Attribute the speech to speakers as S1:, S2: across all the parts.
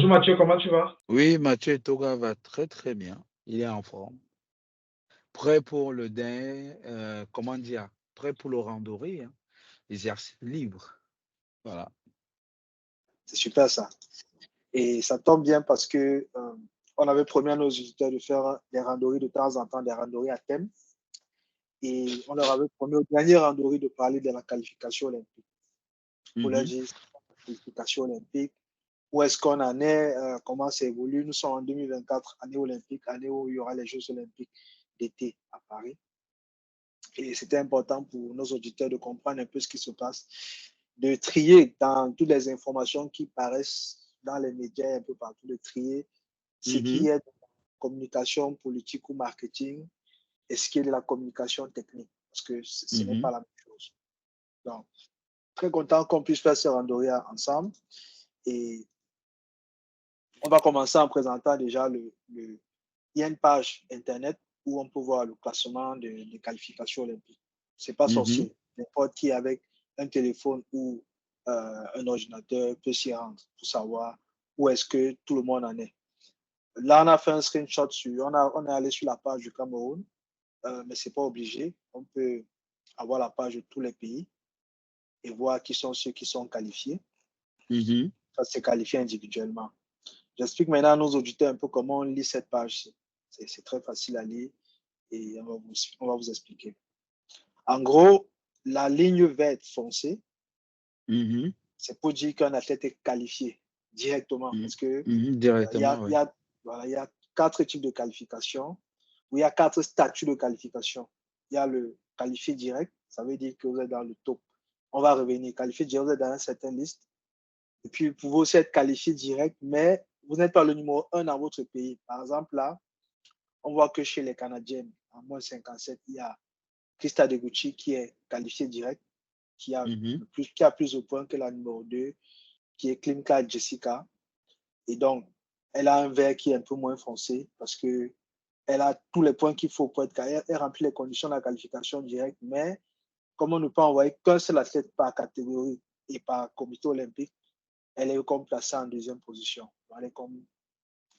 S1: Bonjour Mathieu, comment tu vas?
S2: Oui, Mathieu Toga va très très bien. Il est en forme. Prêt pour le comment dire, prêt pour le randonnée, hein. Exercice libre. Voilà.
S3: C'est super ça. Et ça tombe bien parce que on avait promis à nos auditeurs de faire des randonnées de temps en temps, des randonnées à thème. Et on leur avait promis au dernier randonnée de parler de la qualification olympique. Pour leur
S2: Mhm,
S3: dire la qualification olympique, où est-ce qu'on en est, comment ça évolue. Nous sommes en 2024, année olympique, année où il y aura les Jeux olympiques d'été à Paris. Et c'était important pour nos auditeurs de comprendre un peu ce qui se passe, de trier dans toutes les informations qui paraissent dans les médias un peu partout, de trier ce qui
S2: mhm,
S3: est de la communication politique ou marketing et ce qui est de la communication technique, parce que ce n'est
S2: mhm,
S3: pas la même chose. Donc, très content qu'on puisse faire ce randonnée ensemble. Et on va commencer en présentant déjà il y a une page Internet où on peut voir le classement des qualifications olympiques. C'est pas
S2: mhm.
S3: sorcier. N'importe qui avec un téléphone ou un ordinateur peut s'y rendre pour savoir où est-ce que tout le monde en est. Là, on a fait un screenshot on est allé sur la page du Cameroun, mais c'est pas obligé. On peut avoir la page de tous les pays et voir qui sont ceux qui sont qualifiés.
S2: Mhm.
S3: Ça, c'est qualifié individuellement. J'explique maintenant à nos auditeurs un peu comment on lit cette page. C'est très facile à lire et on va vous expliquer. En gros, la ligne verte foncée,
S2: Mhm.
S3: c'est pour dire qu'un athlète est qualifié directement
S2: Mhm.
S3: parce que
S2: Mhm.
S3: il y a,
S2: Directement,
S3: il y
S2: oui.
S3: a, voilà, il y a 4 types de qualification, ou il y a 4 statuts de qualification. Il y a le qualifié direct, ça veut dire que vous êtes dans le top. On va revenir. Qualifié direct, vous êtes dans une certaine liste. Et puis, vous pouvez aussi être qualifié direct, mais vous n'êtes pas le numéro 1 dans votre pays. Par exemple, là, on voit que chez les Canadiens, en moins 57, il y a Krista Deguchi qui est qualifiée direct,
S2: Mhm.
S3: qui a plus de points que la numéro 2, qui est Klimka Jessica. Et donc, elle a un vert qui est un peu moins foncé parce que elle a tous les points qu'il faut pour être carrière. Elle remplit les conditions de la qualification directe, mais comme on ne peut envoyer qu'un seul athlète par catégorie et par comité olympique, elle est comme placée en deuxième position. Elle est comme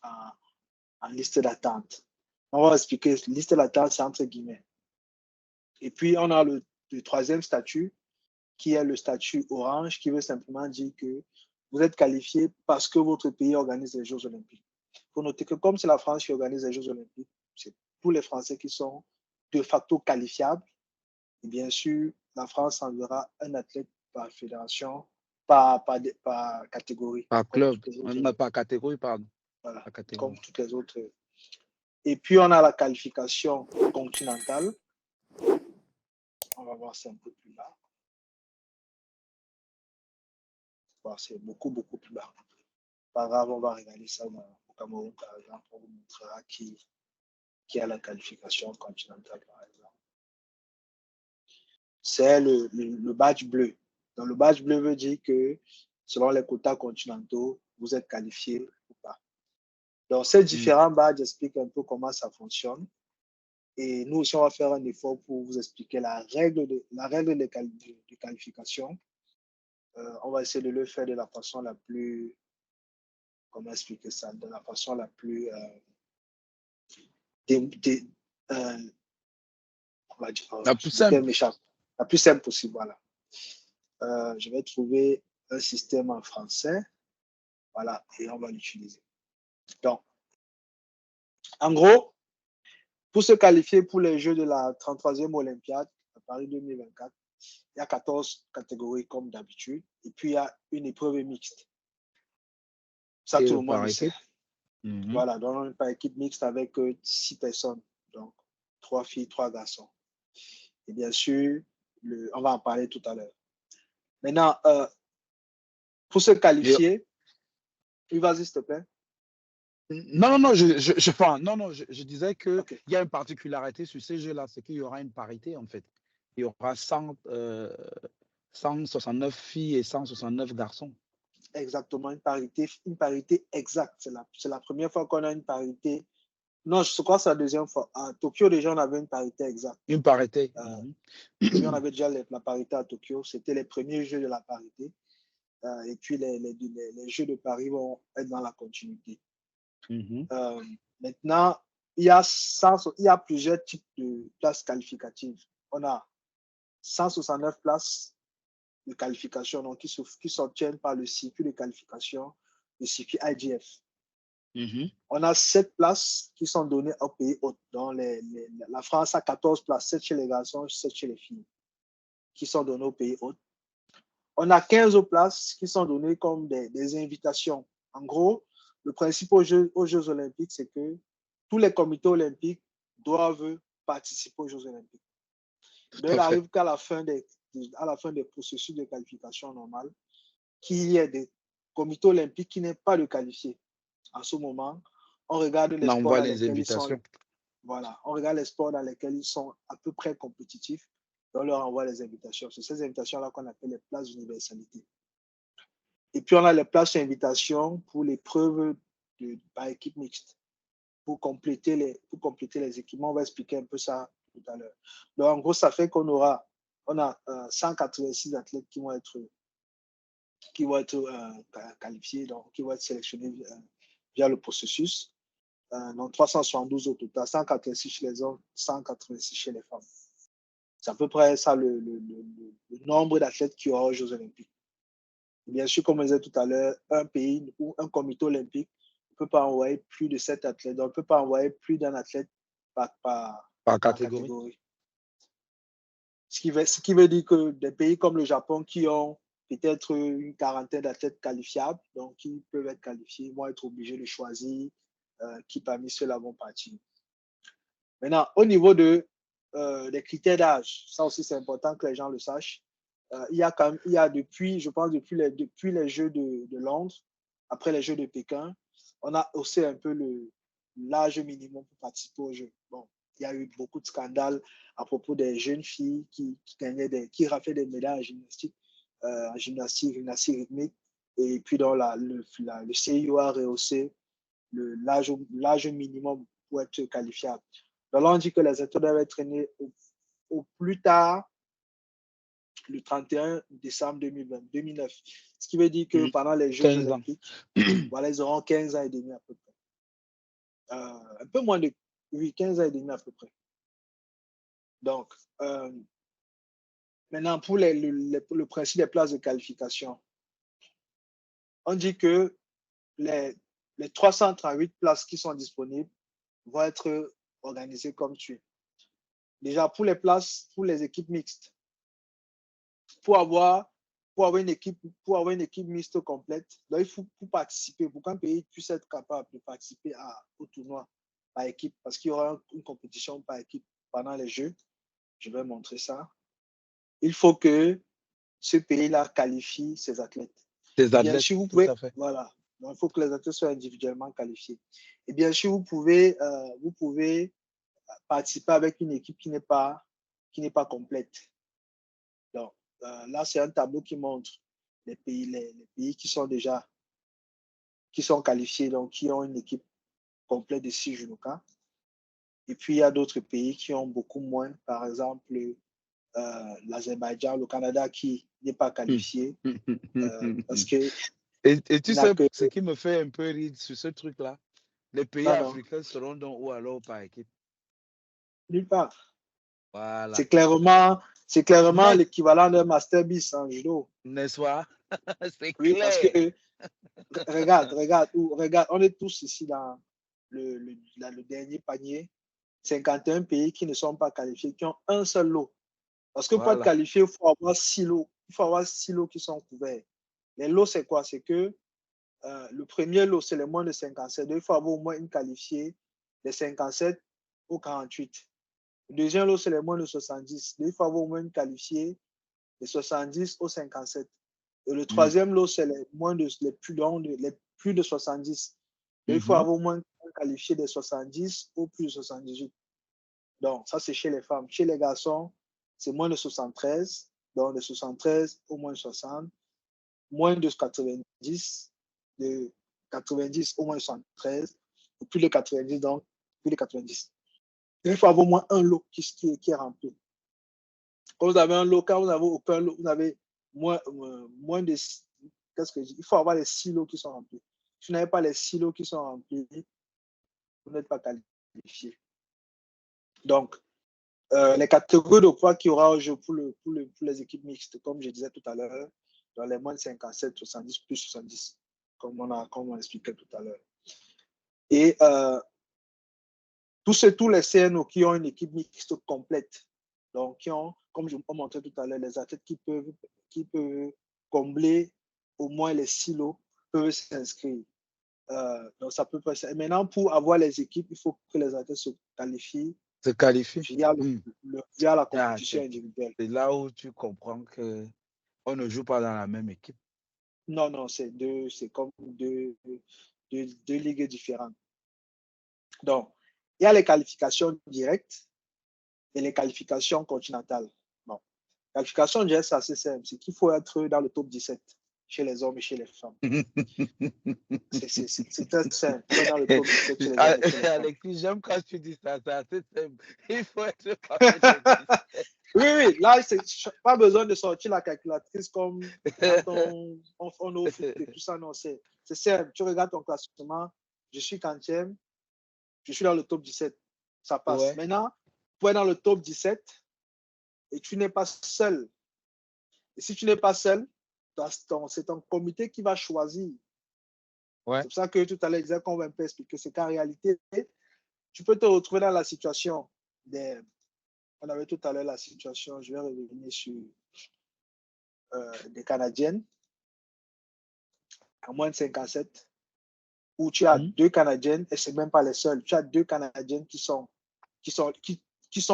S3: en liste d'attente. On va expliquer. Liste d'attente, c'est entre guillemets. Et puis, on a le troisième statut, qui est le statut orange, qui veut simplement dire que vous êtes qualifié parce que votre pays organise les Jeux olympiques. Il faut noter que comme c'est la France qui organise les Jeux olympiques, c'est tous les Français qui sont de facto qualifiables. Et bien sûr, la France enverra un athlète par fédération, par catégorie,
S2: Par
S3: comme
S2: club.
S3: toutes les autres.
S2: Non, par catégorie, pardon.
S3: Voilà,
S2: Par
S3: comme
S2: catégorie.
S3: toutes les autres. Et puis, on a la qualification continentale. On va voir ça un peu plus bas. Bon, c'est beaucoup, beaucoup plus bas. Pas grave, on va regarder ça au Cameroun, par exemple. On vous montrera qui a la qualification continentale, par exemple. C'est le badge bleu. Donc, le badge bleu veut dire que selon les quotas continentaux, vous êtes qualifié ou pas. Donc, ces
S2: Mhm.
S3: différents badges expliquent un peu comment ça fonctionne. Et nous aussi, on va faire un effort pour vous expliquer la règle de qualification. On va essayer de le faire de la façon la plus, comment expliquer ça, de la façon la plus, dé- dé- on va dire,
S2: La plus
S3: le terme
S2: simple.
S3: m'échappe, la plus simple possible, voilà. Je vais trouver un système en français, voilà, et on va l'utiliser. Donc, en gros, pour se qualifier pour les Jeux de la 33e Olympiade à Paris 2024, il y a 14 catégories comme d'habitude, et puis il y a une épreuve mixte. Ça, tout
S2: Et
S3: le monde
S2: par
S3: le sait.
S2: équipe. Mhm.
S3: Voilà, donc on est par équipe mixte avec 6 personnes, donc 3 filles, 3 garçons. Et bien sûr, on va en parler tout à l'heure. Maintenant, pour se
S2: Et
S3: qualifier, oui, vas-y, s'il te plaît.
S2: non, non, non, non, non, je disais qu'il
S3: OK,
S2: y a une particularité sur ces jeux-là, c'est qu'il y aura une parité, en fait. Il y aura 169 filles et 169 garçons.
S3: exactement, une parité exacte. C'est la première fois qu'on a une parité. Non, je crois que c'est la deuxième fois. À Tokyo, déjà, on avait une parité exacte.
S2: Une parité.
S3: Oui, on avait déjà la parité à Tokyo. C'était les premiers jeux de la parité. et puis les Jeux de Paris vont être dans la continuité. Maintenant, il y a plusieurs types de places qualificatives. On a 169 places de qualification donc, qui s'obtiennent par le circuit de qualification, le circuit IGF. On a 7 places qui sont données aux pays hôtes. La France a 14 places, 7 chez les garçons, 7 chez les filles, qui sont données aux pays hôtes. On a 15 places qui sont données comme des invitations. En gros, le principe aux Jeux olympiques, c'est que tous les comités olympiques doivent participer aux Jeux olympiques. Donc, il arrive qu'à la fin des processus de qualification normale, qu'il y ait des comités olympiques qui n'aient pas de qualifiés. En ce moment, on regarde les sports dans lesquels ils sont. Voilà, on regarde les sports dans lesquels ils sont à peu près compétitifs et on leur envoie les invitations. C'est ces invitations-là qu'on appelle les places d'universalité. Et puis, on a les places d'invitation pour l'épreuve par équipe mixte, pour compléter les équipements. On va expliquer un peu ça tout à l'heure. Donc, en gros, ça fait qu'on a 186 athlètes qui vont être qualifiés, donc qui vont être sélectionnés via le processus. Donc, 372 au total, 186 chez les hommes, 186 chez les femmes. C'est à peu près ça le nombre d'athlètes qui aura aux Jeux olympiques. Bien sûr, comme on disait tout à l'heure, un pays ou un comité olympique ne peut pas envoyer plus de 7 athlètes. Donc, on ne peut pas envoyer plus d'un athlète par catégorie. Ce qui veut dire que des pays comme le Japon qui ont peut-être une quarantaine d'athlètes qualifiables, donc qui peuvent être qualifiés, vont être obligés de choisir qui parmi ceux-là vont partir. Maintenant, au niveau des critères d'âge, ça aussi c'est important que les gens le sachent. Il y a depuis les Jeux de Londres, après les Jeux de Pékin, on a haussé un peu l'âge minimum pour participer aux Jeux. Bon, il y a eu beaucoup de scandales à propos des jeunes filles qui raflaient des médailles en gymnastique rythmique. Et puis, le CIO a rehaussé l'âge minimum pour être qualifiable. Donc là, on dit que les athlètes doivent être nés au plus tard le 31 décembre 2009. Ce qui veut dire que pendant les Jeux olympiques, voilà, ils auront 15 ans et demi à peu près. Un peu moins de 15 ans et demi à peu près. Donc, maintenant, pour le principe des places de qualification, on dit que les 338 places qui sont disponibles vont être organisées comme suit. Déjà, pour les équipes mixtes, pour avoir une équipe mixte complète, donc il faut participer, pour qu'un pays puisse être capable de participer au tournoi par équipe, parce qu'il y aura une compétition par équipe pendant les Jeux. Je vais montrer ça. Il faut que ce pays-là qualifie ses athlètes. Bien sûr, vous pouvez, voilà. Donc, il faut que les athlètes soient individuellement qualifiés. Et bien sûr, vous pouvez participer avec une équipe qui n'est pas complète. Donc, là, c'est un tableau qui montre les pays qui sont qualifiés, donc qui ont une équipe complète de 6 judokas. Et puis, il y a d'autres pays qui ont beaucoup moins. Par exemple, l'Azerbaïdjan, le Canada qui n'est pas qualifié. Parce que,
S2: et tu sais, ce qui me fait un peu rire sur ce truc-là, les pays africains seront donc où alors par équipe?
S3: Nulle part.
S2: Voilà.
S3: C'est clairement l'équivalent d'un master bis en judo.
S2: N'est-ce pas? C'est
S3: oui,
S2: clair.
S3: Parce que, regarde, on est tous ici dans le dernier panier. 51 pays qui ne sont pas qualifiés, qui ont un seul lot. Parce que pour être qualifié, il faut avoir 6 lots. Il faut avoir 6 lots qui sont couverts. Les lots, c'est quoi? C'est que le premier lot, c'est les moins de 57. Donc, il faut avoir au moins une qualifiée des 57 au 48. Le deuxième lot, c'est les moins de 70. Donc, il faut avoir au moins une qualifiée des 70 au 57. Et le troisième lot, c'est les plus de 70. Donc, il faut avoir au moins une qualifiée des 70 au plus de 78. Donc, ça, c'est chez les femmes. Chez les garçons, c'est moins de 73. Donc, de 73 au moins 60. Moins de 90. De 90 au moins 73. Et plus de 90, donc plus de 90. Il faut avoir au moins un lot qui est rempli. Quand vous avez un lot, quand vous n'avez aucun lot, vous avez moins de qu'est-ce que je dis? Il faut avoir les silos qui sont remplis. Si vous n'avez pas les silos qui sont remplis, vous n'êtes pas qualifié. Donc, les catégories de poids qu'il y aura au jeu pour les équipes mixtes, comme je disais tout à l'heure, dans les moins de 57, 70, plus 70, comme on expliquait tout à l'heure. Et tous les CNO qui ont une équipe mixte complète, donc qui ont, comme je vous montrais tout à l'heure, les athlètes qui peuvent combler au moins les silos, peuvent s'inscrire. Donc, ça peut passer. Et maintenant, pour avoir les équipes, il faut que les athlètes se qualifient
S2: Se qualifie.
S3: via la compétition individuelle.
S2: C'est là où tu comprends qu'on ne joue pas dans la même équipe.
S3: Non, c'est comme deux ligues différentes. Donc, il y a les qualifications directes et les qualifications continentales. Bon, qualification directe, c'est assez simple. C'est qu'il faut être dans le top 17 chez les hommes et chez les femmes. C'est très simple. Dans le top 17 chez les hommes et chez les femmes.
S2: Alexis, j'aime quand tu dis ça. C'est assez simple. Il faut être parmi les 17.
S3: Oui, là, pas besoin de sortir la calculatrice comme quand on est au foot et tout ça. Non, c'est simple. Tu regardes ton classement, je suis 40e, je suis dans le top 17. Ça passe.
S2: Ouais.
S3: Maintenant, pour être dans le top 17, et tu n'es pas seul. Et si tu n'es pas seul, c'est ton comité qui va choisir.
S2: Ouais.
S3: C'est pour ça que tout à l'heure, je disais qu'on va un peu expliquer. C'est qu'en réalité, tu peux te retrouver dans la situation on avait tout à l'heure la situation, je vais revenir sur des Canadiennes à moins de 57, où tu as deux Canadiennes, et ce n'est même pas les seules. Tu as deux Canadiennes qui sont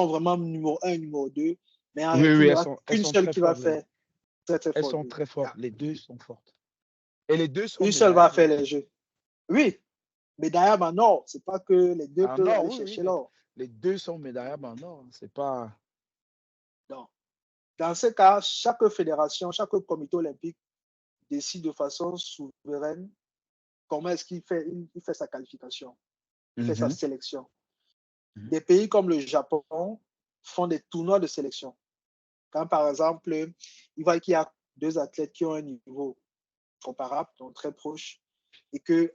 S3: vraiment numéro 1, numéro 2, mais en réalité, il n'y aura qu'une seule qui va faire très, très fort.
S2: Elles sont très fortes. Les deux sont fortes. Et les deux sont
S3: une seule va faire les jeux. Oui, médaillables en or. Ce n'est pas que les deux peuvent aller chercher l'or.
S2: Les deux sont médaillables en or. C'est pas...
S3: Non. Dans ce cas, chaque fédération, chaque comité olympique décide de façon souveraine comment est-ce qu'il fait, il fait sa qualification, il fait sa sélection. Des pays comme le Japon font des tournois de sélection. Quand, par exemple, il voit qu'il y a deux athlètes qui ont un niveau comparable, donc très proche, et que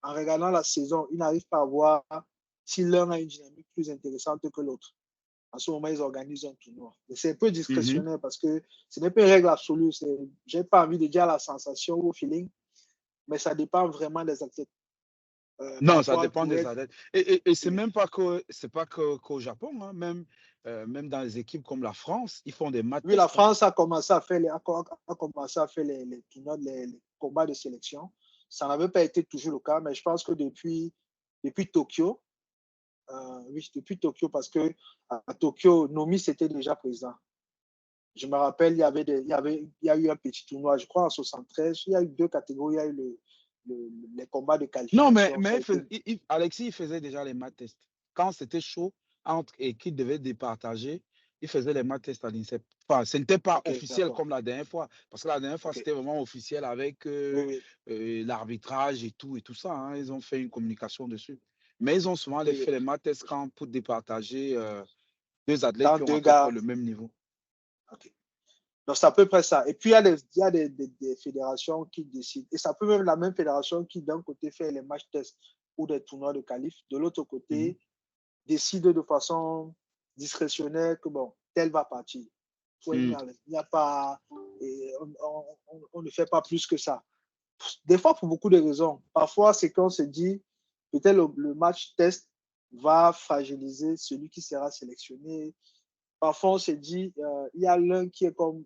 S3: en regardant la saison, ils n'arrivent pas à voir si l'un a une dynamique plus intéressante que l'autre. En ce moment, ils organisent un tournoi. C'est un peu discrétionnaire parce que ce n'est pas une règle absolue. Je n'ai pas envie de dire la sensation ou au feeling, mais ça dépend vraiment des athlètes.
S2: Non, ça dépend des athlètes. Et c'est même pas qu'au Japon, hein. Même dans les équipes comme la France, ils font des matchs.
S3: Oui, la France a commencé à faire les tournois, les combats de sélection. Ça n'avait pas été toujours le cas, mais je pense que depuis Tokyo, depuis Tokyo, parce que à Tokyo, Nomi c'était déjà présent. Je me rappelle, il y a eu un petit tournoi, je crois en 73. Il y a eu deux catégories. Il y a eu les combats de qualification.
S2: Non, mais Alexis, il faisait déjà les maths tests. Quand c'était chaud, entre et qu'il devait départager, il faisait les maths tests à l'INSEP. Enfin, ce n'était pas officiel comme la dernière fois. Parce que la dernière fois, c'était vraiment officiel avec l'arbitrage et tout ça. Hein. Ils ont fait une communication dessus. Mais ils ont souvent fait les maths tests pour départager deux athlètes qui ont à peu près le même niveau.
S3: Okay. Donc, c'est à peu près ça. Et puis, il y a des fédérations qui décident. Et ça peut même la même fédération qui, d'un côté, fait les matchs tests ou des tournois de qualif, de l'autre côté, décide de façon discrétionnaire que, bon, tel va partir. Il n'y a pas... on ne fait pas plus que ça. Des fois, pour beaucoup de raisons. Parfois, c'est qu'on se dit, peut-être le match test va fragiliser celui qui sera sélectionné. Parfois, on se dit, il y a l'un qui est comme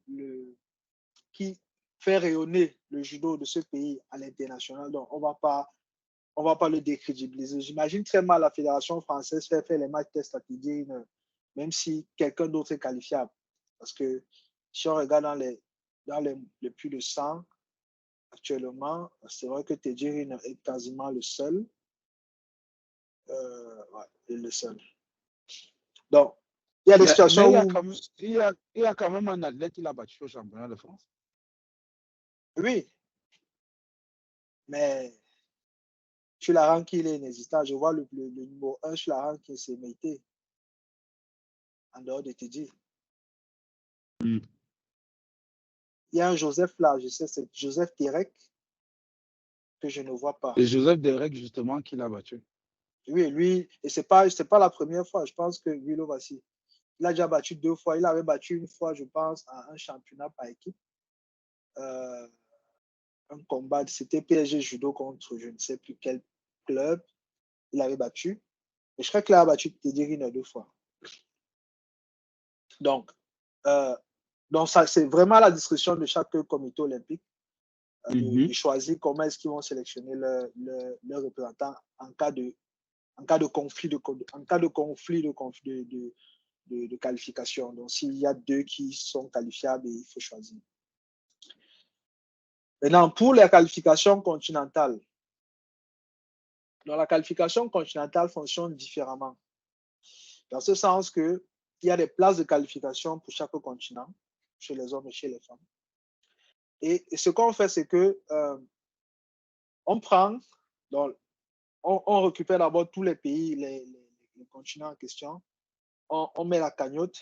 S3: qui fait rayonner le judo de ce pays à l'international. Donc, on va pas le décrédibiliser. J'imagine très mal la fédération française faire les matchs tests à TJ, même si quelqu'un d'autre est qualifiable. Parce que si on regarde dans les plus de 100 actuellement, c'est vrai que TJ est quasiment le seul. Le seul. Donc, il y a des situations où...
S2: Il y a quand même un athlète qui l'a battu au championnat de France.
S3: Oui. Mais sur la rank, il est inexistant. Je vois le numéro 1 sur la rank, c'est Meïté. En dehors de TJ. il y a un Joseph là, je sais, c'est Joseph Terek que je ne vois pas.
S2: Et Joseph Derek, justement, qui l'a battu.
S3: Oui, lui, et c'est pas la première fois. Je pense que Willow Vassi, il a déjà battu 2 fois. Il avait battu une fois, je pense, à un championnat par équipe. Un combat, c'était PSG Judo contre je ne sais plus quel club. Il avait battu. Et je crois qu'il a battu Teddy Riner 2 fois. Donc, ça, c'est vraiment la discussion de chaque comité olympique de choisir comment est-ce qu'ils vont sélectionner leurs représentants en cas de conflit de qualification. Donc, s'il y a 2 qui sont qualifiables, il faut choisir. Maintenant, pour les qualifications continentales, donc la qualification continentale fonctionne différemment. Dans ce sens qu'il y a des places de qualification pour chaque continent, chez les hommes et chez les femmes. Et ce qu'on fait, c'est que on prend, donc, on récupère d'abord tous les pays, les continents en question, on met la cagnotte.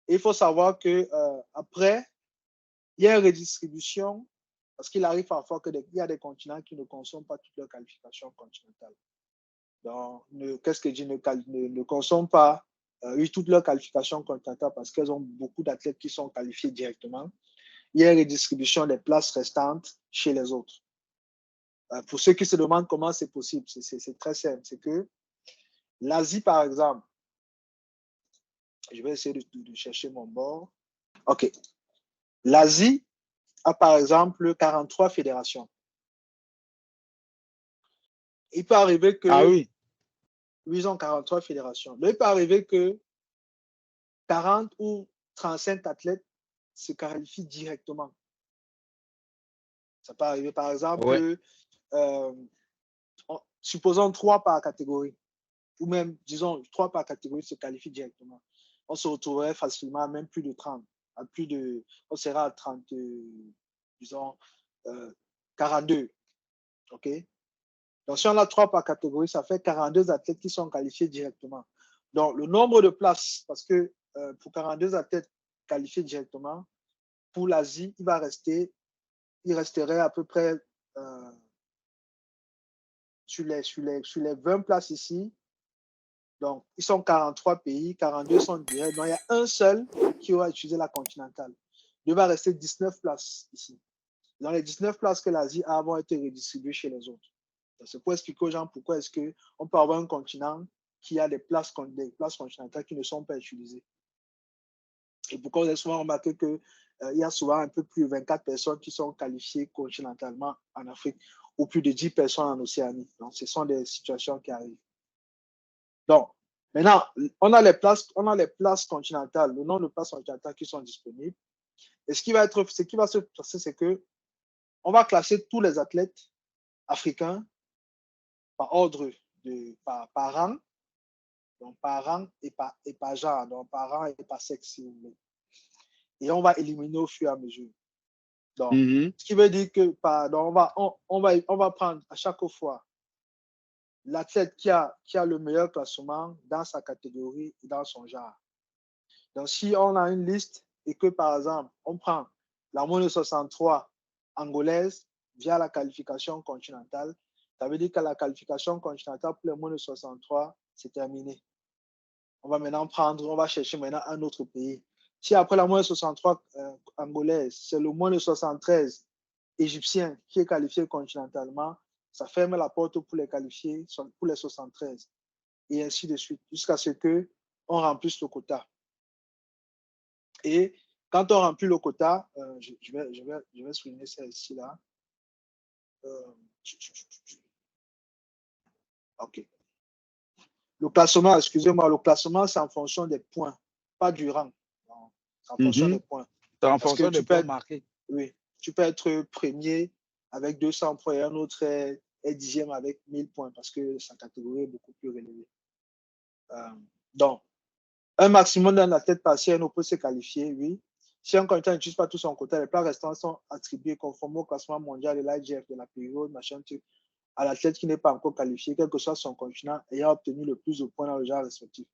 S3: Et il faut savoir que après, il y a une redistribution parce qu'il arrive parfois qu'il y a des continents qui ne consomment pas toutes leurs qualifications continentales. Donc, qu'est-ce que je ne consomment pas toutes leurs qualifications continentales parce qu'elles ont beaucoup d'athlètes qui sont qualifiés directement. Il y a une redistribution des places restantes chez les autres. Pour ceux qui se demandent comment c'est possible, c'est très simple. C'est que l'Asie, par exemple, je vais essayer de chercher mon bord. OK. L'Asie a, par exemple, 43 fédérations. Il peut arriver que...
S2: Ah oui.
S3: Ils ont 43 fédérations. Donc, il peut arriver que 40 ou 35 athlètes se qualifient directement. Ça peut arriver, par exemple, supposons 3 par catégorie, ou même, disons, 3 par catégorie se qualifient directement. On se retrouverait facilement à même plus de 30. On sera à 30, disons, 42. OK? Donc, si on a 3 par catégorie, ça fait 42 athlètes qui sont qualifiés directement. Donc, le nombre de places, parce que pour 42 athlètes qualifiés directement, pour l'Asie, il resterait à peu près sur les 20 places ici. Donc, ils sont 43 pays, 42 sont directs. Donc, il y a un seul qui aura utilisé la continentale. Il va rester 19 places ici. Dans les 19 places que l'Asie a vont être redistribuées chez les autres. C'est pour expliquer aux gens pourquoi est-ce qu'on peut avoir un continent qui a des places continentales qui ne sont pas utilisées. Et pourquoi vous avez souvent remarqué qu'il y a souvent un peu plus de 24 personnes qui sont qualifiées continentalement en Afrique ou plus de 10 personnes en Océanie. Donc, ce sont des situations qui arrivent. Donc, maintenant, on a les places continentales, le nombre de places continentales qui sont disponibles. Et ce qui va se passer, c'est que on va classer tous les athlètes africains par ordre par rang, donc par rang et par genre, donc par rang et par sexe, si vous voulez. Et on va éliminer au fur et à mesure. Donc, ce qui veut dire que on va prendre à chaque fois l'athlète qui a le meilleur classement dans sa catégorie et dans son genre. Donc, si on a une liste et que, par exemple, on prend la moins de 63 angolaise via la qualification continentale, ça veut dire que la qualification continentale pour les moins de 63, c'est terminé. On va chercher maintenant un autre pays. Si après la moins de 63 angolaise, c'est le moins de 73 égyptien qui est qualifié continentalement, ça ferme la porte pour les qualifiés, pour les 73. Et ainsi de suite, jusqu'à ce qu'on remplisse le quota. Et quand on remplit le quota, je vais souligner ça ici, là. OK. Le classement, excusez-moi, le classement, c'est en fonction des points, pas du rang. C'est en fonction des points.
S2: C'est en fonction des points marqués.
S3: Oui, tu peux être premier avec 200 points et un autre est 10e avec 1000 points parce que sa catégorie est beaucoup plus relevée. Donc, un maximum d'un athlète partiel, on peut se qualifier, oui. Si un candidat n'utilise pas tout son quota, les places restantes sont attribuées conformément au classement mondial de l'IGF de la période, à l'athlète qui n'est pas encore qualifié, quel que soit son continent, ayant obtenu le plus de points dans le genre respectif,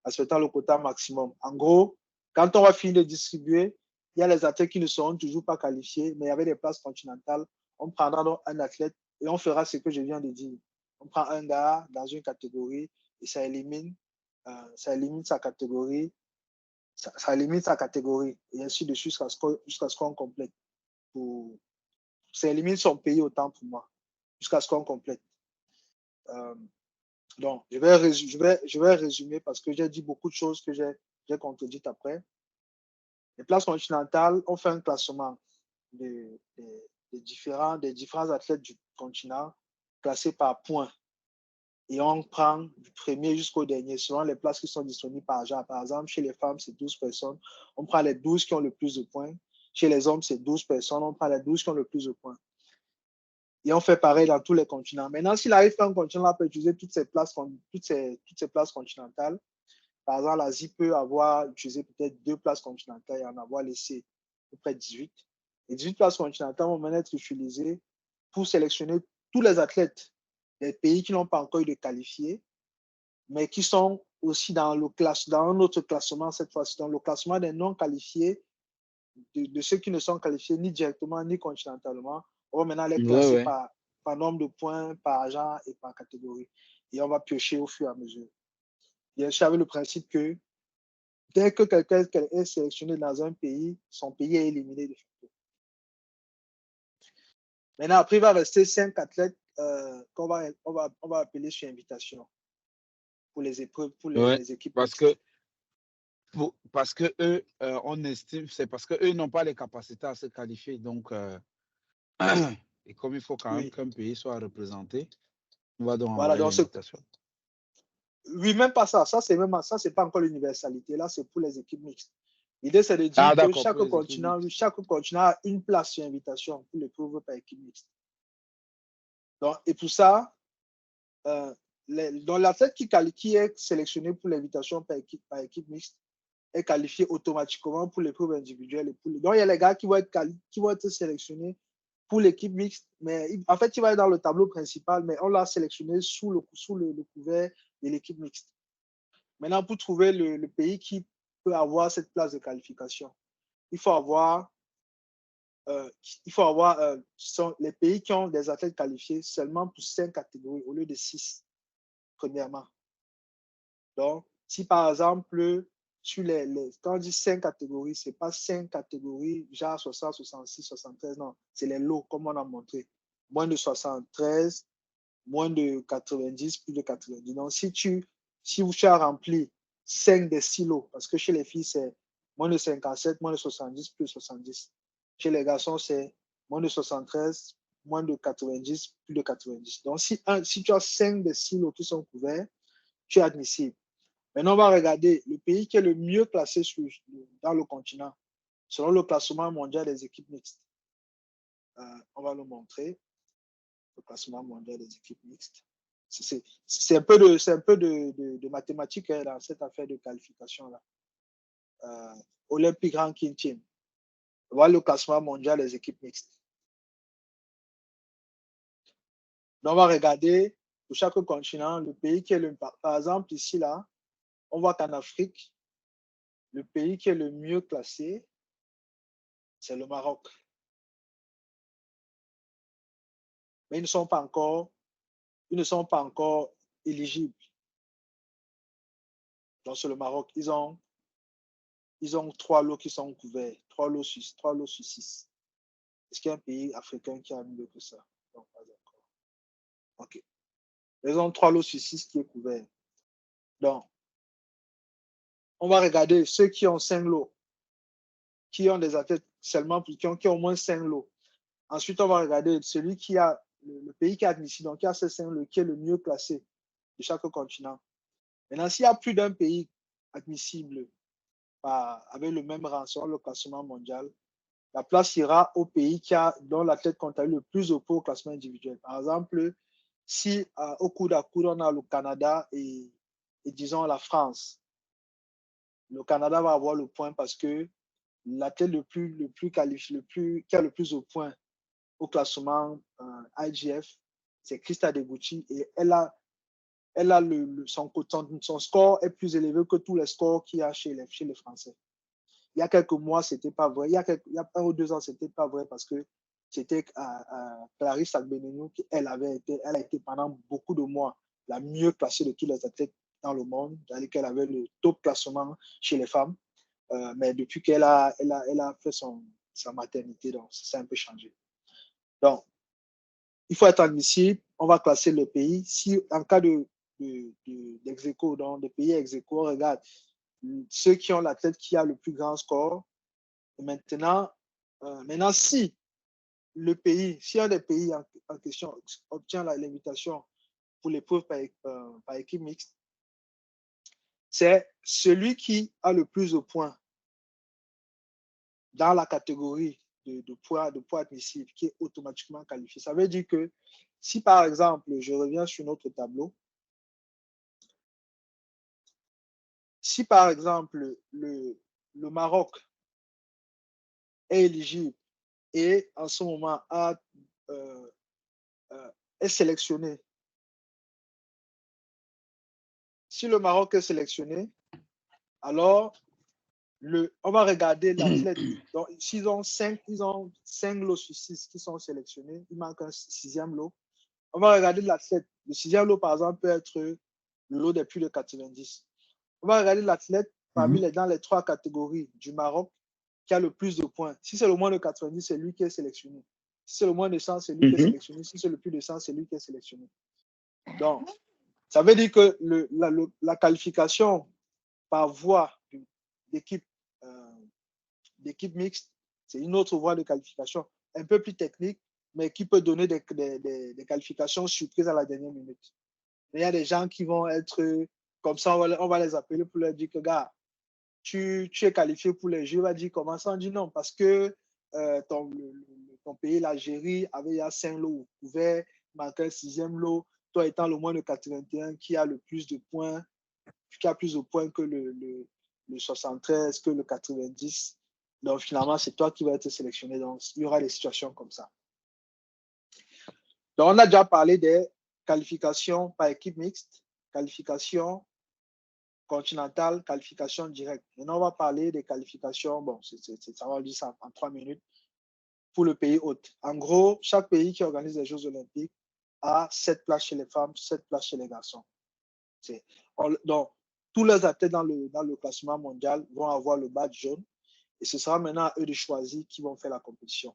S3: respectant le quota maximum. En gros, quand on va finir de distribuer, il y a les athlètes qui ne seront toujours pas qualifiés, mais il y avait des places continentales. On prendra donc un athlète et on fera ce que je viens de dire. On prend un gars dans une catégorie et ça élimine sa catégorie, ça élimine sa catégorie et ainsi de suite jusqu'à ce qu'on complète. Ça élimine son pays autant pour moi, jusqu'à ce qu'on complète. Donc, je vais résumer parce que j'ai dit beaucoup de choses que j'ai contredites après. Les places continentales, on fait un classement des différents athlètes du continent classés par points. Et on prend du premier jusqu'au dernier, selon les places qui sont disponibles par genre. Par exemple, chez les femmes, c'est 12 personnes. On prend les 12 qui ont le plus de points. Chez les hommes, c'est 12 personnes. On prend les 12 qui ont le plus de points. Et on fait pareil dans tous les continents. Maintenant, s'il arrive qu'un continent peut utiliser toutes ces places continentales, par exemple, l'Asie peut avoir utilisé peut-être 2 places continentales et en avoir laissé à peu près 18. Les 18 places continentales vont maintenant être utilisées pour sélectionner tous les athlètes des pays qui n'ont pas encore eu de qualifiés, mais qui sont aussi dans un autre classement cette fois-ci, dans le classement des non qualifiés, de ceux qui ne sont qualifiés ni directement ni continentalement. On va maintenant les classer
S2: Ouais.
S3: par nombre de points, par genre et par catégorie. Et on va piocher au fur et à mesure. Bien sûr, avec le principe que dès que quelqu'un est sélectionné dans un pays, son pays est éliminé de facto. Maintenant, après, il va rester 5 athlètes qu'on va appeler sur invitation pour les épreuves, pour
S2: Ouais.
S3: les équipes
S2: Parce
S3: mixtes.
S2: que, parce que eux, on estime, c'est parce que eux n'ont pas les capacités à se qualifier. Donc, et comme il faut quand même
S3: Oui,
S2: qu'un pays soit représenté, on va donc
S3: voilà.
S2: envoyer
S3: Donc,
S2: l'invitation.
S3: oui, même pas ça. Ça, c'est pas encore l'universalité. Là, c'est pour les équipes mixtes. L'idée, c'est de dire
S2: Ah,
S3: que
S2: d'accord, pour les équipes mixtes.
S3: chaque continent a une place sur invitation pour l'épreuve par équipe mixte. Donc, et pour ça, l'athlète qui est sélectionné pour l'invitation par équipe mixte est qualifié automatiquement pour l'épreuve individuelle. Donc, il y a les gars qui vont être sélectionnés pour l'équipe mixte, mais en fait, il va être dans le tableau principal, mais on l'a sélectionné sous le couvert de l'équipe mixte. Maintenant, pour trouver le pays qui peut avoir cette place de qualification, il faut avoir les pays qui ont des athlètes qualifiés seulement pour 5 catégories au lieu de 6, premièrement. Donc, si par exemple, quand on dit 5 catégories, ce n'est pas 5 catégories, genre 60, 66, 73, non, c'est les lots, comme on a montré. Moins de 73, moins de 90, plus de 90. Donc, si tu as rempli 5 des 6 lots, parce que chez les filles, c'est moins de 57, moins de 70, plus de 70. Chez les garçons, c'est moins de 73, moins de 90, plus de 90. Donc, si tu as 5 des 6 lots qui sont couverts, tu es admissible. Maintenant, on va regarder le pays qui est le mieux classé dans le continent, selon le classement mondial des équipes mixtes. On va le montrer, le classement mondial des équipes mixtes. C'est un peu de mathématiques dans cette affaire de qualification-là. Olympic Ranking Team. Voilà le classement mondial des équipes mixtes. Donc, on va regarder pour chaque continent le pays qui est par exemple, ici, là, on voit qu'en Afrique, le pays qui est le mieux classé, c'est le Maroc. Mais ils ne sont pas encore éligibles. Donc, sur le Maroc, ils ont 3 lots qui sont couverts, 3 lots sur 6. Est-ce qu'il y a un pays africain qui a mieux que ça? Non, pas encore. OK. Ils ont 3 lots sur 6 qui est couvert. Donc, on va regarder ceux qui ont 5 lots, qui ont des athlètes seulement, qui ont au moins 5 lots. Ensuite, on va regarder celui qui a le pays qui a admissible, donc qui a ces 5 lots, qui est le mieux classé de chaque continent. Maintenant, s'il y a plus d'un pays admissible avec le même rang sur le classement mondial, la place ira au pays dont l'athlète compte le plus au classement individuel. Par exemple, si au coude à coude, on a le Canada et disons la France, le Canada va avoir le point parce que l'athlète le plus qualifié, qui a le plus de points au classement IGF, c'est Krista Deguchi et elle a son score est plus élevé que tous les scores qu'il y a chez les Français. Il y a quelques mois, ce n'était pas vrai. Il y a 1 ou 2 ans, ce n'était pas vrai parce que c'était Clarisse Agbenenou qui, elle a été pendant beaucoup de mois la mieux classée de tous les athlètes dans le monde, c'est-à-dire qu'elle avait le top classement chez les femmes. Mais depuis qu'elle a fait sa maternité, donc ça a un peu changé. Donc, il faut être admissible. On va classer le pays. Si en cas d'ex-aequo, donc des pays ex-aequo, on regarde ceux qui ont l'athlète qui a le plus grand score. Et maintenant, si le pays, si un des pays en question obtient l'invitation pour l'épreuve par équipe mixte, c'est celui qui a le plus de points dans la catégorie de poids admissible qui est automatiquement qualifié. Ça veut dire que si par exemple, je reviens sur notre tableau, si par exemple le Maroc est éligible et en ce moment est sélectionné, si le Maroc est sélectionné, alors on va regarder l'athlète. Donc, s'ils ont 5 lots sur 6 qui sont sélectionnés, il manque un 6e lot. On va regarder l'athlète. Le 6e lot, par exemple, peut être le lot des plus de 90. On va regarder l'athlète dans les 3 catégories du Maroc qui a le plus de points. Si c'est le moins de 90, c'est lui qui est sélectionné. Si c'est le moins de 100, c'est lui qui est sélectionné. Si c'est le plus de 100, c'est lui qui est sélectionné. Donc, ça veut dire que la qualification par voie d'équipe mixte, c'est une autre voie de qualification un peu plus technique, mais qui peut donner des qualifications surprises à la dernière minute. Mais il y a des gens qui vont être comme ça, on va les appeler pour leur dire que, gars, tu es qualifié pour les Jeux. On va dire comment ça? On dit non, parce que ton pays, l'Algérie, avait il y a 5 lots où vous pouvez manquer un 6e lot. Toi étant le moins de 81 qui a le plus de points, qui a plus de points que le 73, que le 90. Donc finalement, c'est toi qui vas être sélectionné. Donc il y aura des situations comme ça. Donc on a déjà parlé des qualifications par équipe mixte, qualification continentale, qualification directe. Maintenant, on va parler des qualifications. Bon, ça va dire ça en 3 minutes pour le pays hôte. En gros, chaque pays qui organise les Jeux Olympiques a 7 places chez les femmes, 7 places chez les garçons. Donc, tous les athlètes dans le classement mondial vont avoir le badge jaune et ce sera maintenant à eux de choisir qui vont faire la compétition.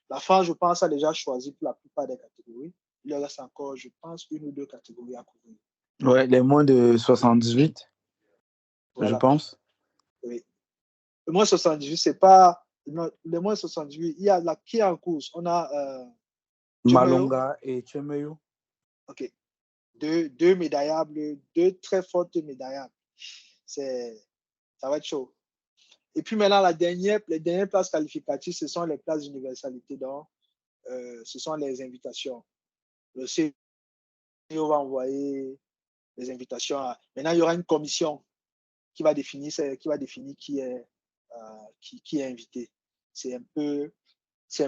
S3: La France, je pense, a déjà choisi pour la plupart des catégories. Il reste encore, je pense, 1 ou 2 catégories à couvrir.
S2: Ouais, les moins de 78, voilà. Je pense.
S3: Oui. Le moins 78, c'est pas. Le moins 78, il y a là qui est en course. On a
S2: Malonga et Chemeyo.
S3: OK. Deux médaillables, 2 très fortes médaillables. Ça va être chaud. Et puis maintenant, les dernières places qualificatives, ce sont les places d'universalité. Donc, ce sont les invitations. Le CEO va envoyer les invitations. Maintenant, il y aura une commission qui va définir qui est invité. C'est un peu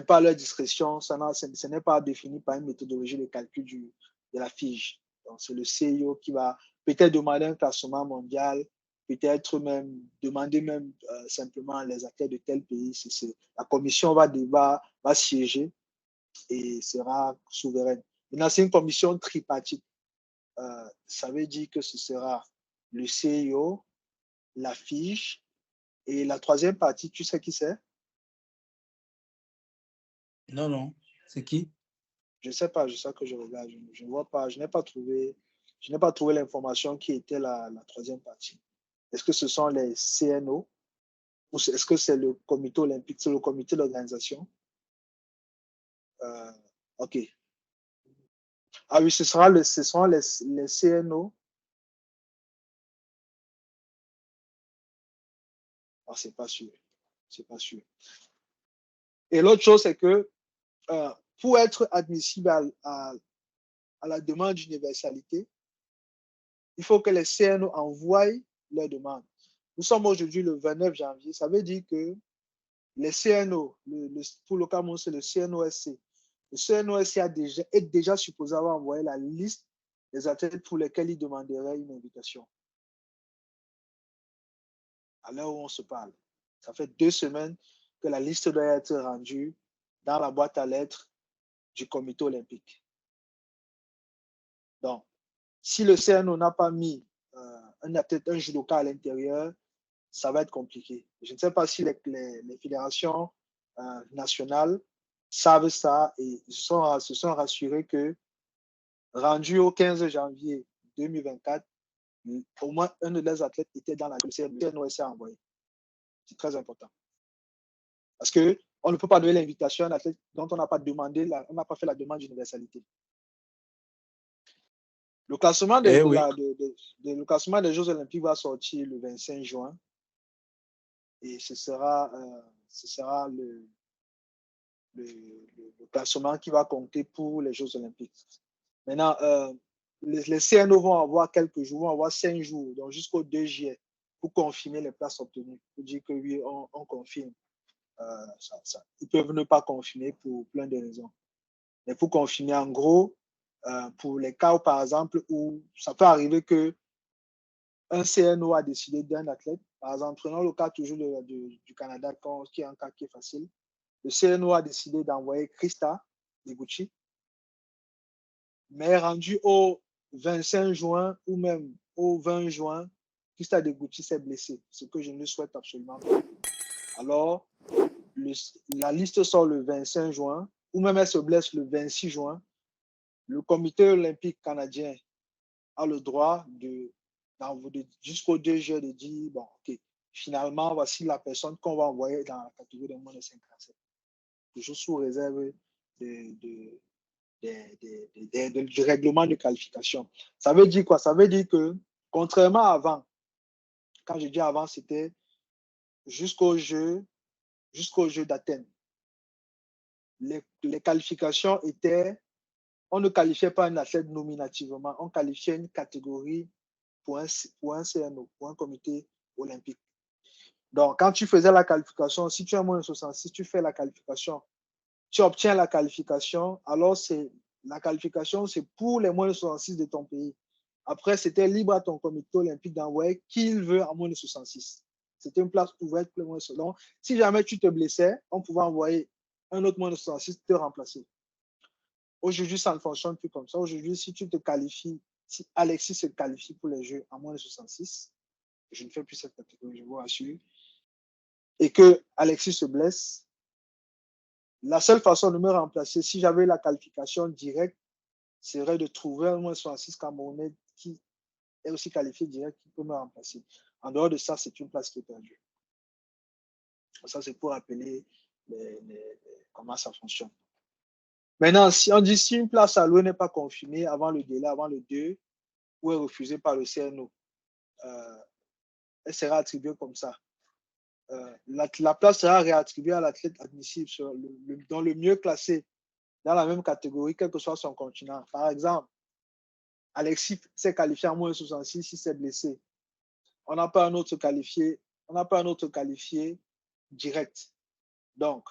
S3: à leur discrétion. Ce n'est pas défini par une méthodologie de calcul de la fiche. Donc, c'est le CEO qui va peut-être demander un classement mondial, peut-être même demander simplement les athlètes de tel pays. La commission va siéger et sera souveraine. Maintenant, c'est une commission tripartite. Ça veut dire que ce sera le CEO, la fiche et la 3e partie, tu sais qui c'est?
S2: Non. C'est qui?
S3: Je ne sais pas, je sais que je regarde, je ne vois pas, je n'ai pas trouvé l'information qui était la 3e partie. Est-ce que ce sont les CNO ou est-ce que c'est le comité olympique, c'est le comité d'organisation? OK. Ah oui, ce seront les CNO. Ah, c'est pas sûr. Et l'autre chose, c'est que pour être admissible à la demande d'universalité, il faut que les CNO envoient leur demande. Nous sommes aujourd'hui le 29 janvier. Ça veut dire que les CNO, pour le Cameroun, c'est le CNOSC. Le CNOSC est déjà supposé avoir envoyé la liste des athlètes pour lesquels il demanderait une invitation. À l'heure où on se parle. Ça fait 2 semaines que la liste doit être rendue dans la boîte à lettres du comité olympique. Donc, si le CNO n'a pas mis un athlète, un judoka à l'intérieur, ça va être compliqué. Je ne sais pas si les fédérations nationales savent ça et se sont rassurés que rendu au 15 janvier 2024, au moins un de leurs athlètes était dans la liste. Le CNO s'est envoyé. C'est très important. Parce qu'on ne peut pas donner l'invitation à un athlète dont on n'a pas demandé, on n'a pas fait la demande d'universalité. Le classement, le classement des Jeux Olympiques va sortir le 25 juin et ce sera le classement qui va compter pour les Jeux Olympiques. Maintenant, les CNO vont avoir quelques jours, vont avoir 5 jours, donc jusqu'au 2 juillet, pour confirmer les places obtenues, pour dire que oui, on confirme. Ils peuvent ne pas confirmer pour plein de raisons. Mais pour confirmer, en gros, pour les cas où, par exemple, où ça peut arriver que un CNO a décidé d'un athlète, par exemple, prenons le cas toujours du Canada, qui est un cas qui est facile. Le CNO a décidé d'envoyer Krista Deguchi, mais rendu au 25 juin ou même au 20 juin, Krista Deguchi s'est blessée, ce que je ne souhaite absolument pas. Alors, la liste sort le 25 juin, ou même elle se blesse le 26 juin. Le comité olympique canadien a le droit jusqu'au 2 juillet de dire, bon, ok, finalement, voici la personne qu'on va envoyer dans la catégorie de moins de 57. Toujours sous réserve du règlement de qualification. Ça veut dire quoi? Ça veut dire que, contrairement à avant, quand je dis avant, c'était jusqu'au jeu d'Athènes. Les qualifications étaient, on ne qualifiait pas un athlète nominativement, on qualifiait une catégorie pour un CNO, pour un comité olympique. Donc, quand tu faisais la qualification, si tu as moins de 66, tu fais la qualification, tu obtiens la qualification, alors la qualification, c'est pour les moins de 66 de ton pays. Après, c'était libre à ton comité olympique d'envoyer qui il veut à moins de 66. C'était une place ouverte pour les moins de 66. Donc, si jamais tu te blessais, on pouvait envoyer un autre moins de 66 te remplacer. Aujourd'hui, ça ne fonctionne plus comme ça. Aujourd'hui, si tu te qualifies, si Alexis se qualifie pour les Jeux à moins de 66, je ne fais plus cette catégorie, je vous rassure, et que Alexis se blesse, la seule façon de me remplacer, si j'avais la qualification directe, serait de trouver un moins 66 Camerounais qui est aussi qualifié direct, qui peut me remplacer. En dehors de ça, c'est une place qui est perdue. Ça, c'est pour rappeler comment ça fonctionne. Maintenant, si on dit si une place allouée n'est pas confirmée avant le délai, avant le 2, ou est refusée par le CNO, elle sera attribuée comme ça. La place sera réattribuée à l'athlète admissible dans le mieux classé, dans la même catégorie, quel que soit son continent. Par exemple, Alexis s'est qualifié en moins de 66, il s'est blessé. On n'a pas un autre qualifié, direct. Donc,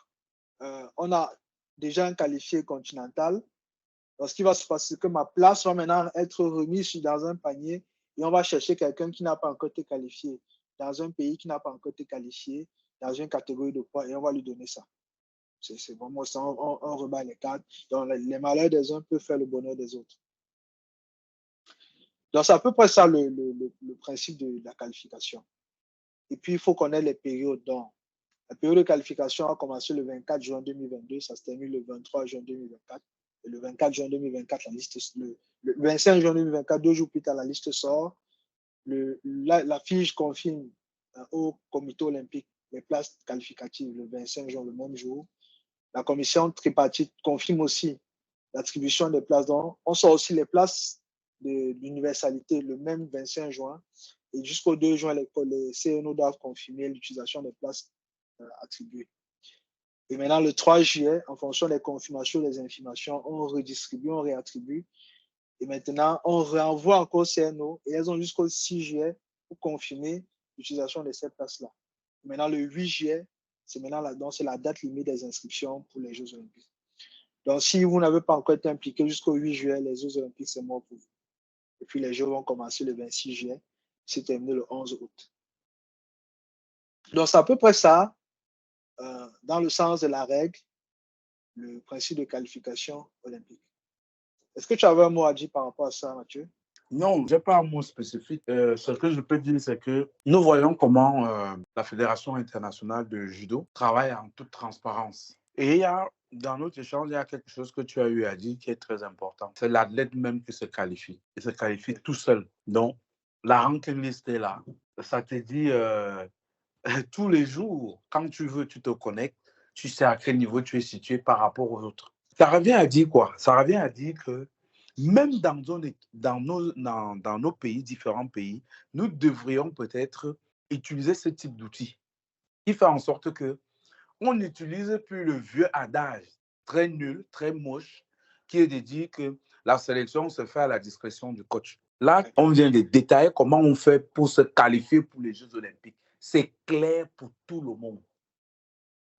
S3: on a déjà un qualifié continental. Donc, ce qui va se passer, c'est que ma place va maintenant être remise dans un panier et on va chercher quelqu'un qui n'a pas encore été qualifié dans un pays qui n'a pas encore été qualifié dans une catégorie de poids et on va lui donner ça. C'est vraiment ça, on rebat les cartes. Donc, les malheurs des uns peuvent faire le bonheur des autres. Donc, c'est à peu près ça le principe de la qualification. Et puis, il faut connaître les périodes. Donc, la période de qualification a commencé le 24 juin 2022, ça se termine le 23 juin 2024. Et le 24 juin 2024, le 25 juin 2024, 2 jours plus tard, la liste sort. La fiche confirme au comité olympique les places qualificatives le 25 juin, le même jour. La commission tripartite confirme aussi l'attribution des places. Donc, on sort aussi les places de l'universalité le même 25 juin. Et jusqu'au 2 juin, les CNO doivent confirmer l'utilisation des places attribuées. Et maintenant, le 3 juillet, en fonction des confirmations des informations, on redistribue, on réattribue. Et maintenant, on renvoie encore au CNO et elles ont jusqu'au 6 juillet pour confirmer l'utilisation de ces places-là. Maintenant, le 8 juillet, c'est la date limite des inscriptions pour les Jeux Olympiques. Donc, si vous n'avez pas encore été impliqué jusqu'au 8 juillet, les Jeux Olympiques, c'est mort pour vous. Et puis, les Jeux vont commencer le 26 juillet, c'est terminé le 11 août. Donc, c'est à peu près ça, dans le sens de la règle, le principe de qualification olympique. Est-ce que tu avais un mot à dire par rapport à ça, Mathieu?
S1: Non, je n'ai pas un mot spécifique. Ce que je peux dire, c'est que nous voyons comment la Fédération internationale de judo travaille en toute transparence. Et il y a, dans notre échange, il y a quelque chose que tu as eu à dire qui est très important. C'est l'athlète même qui se qualifie. Il se qualifie tout seul. Donc, la ranking list est là. Ça te dit tous les jours, quand tu veux, tu te connectes, tu sais à quel niveau tu es situé par rapport aux autres. Ça revient à dire quoi? Ça revient à dire que même dans nos pays, différents pays, nous devrions peut-être utiliser ce type d'outils qui fait en sorte que on n'utilise plus le vieux adage très nul, très moche, qui est de dire que la sélection se fait à la discrétion du coach. Là, on vient de détailler comment on fait pour se qualifier pour les Jeux Olympiques. C'est clair pour tout le monde.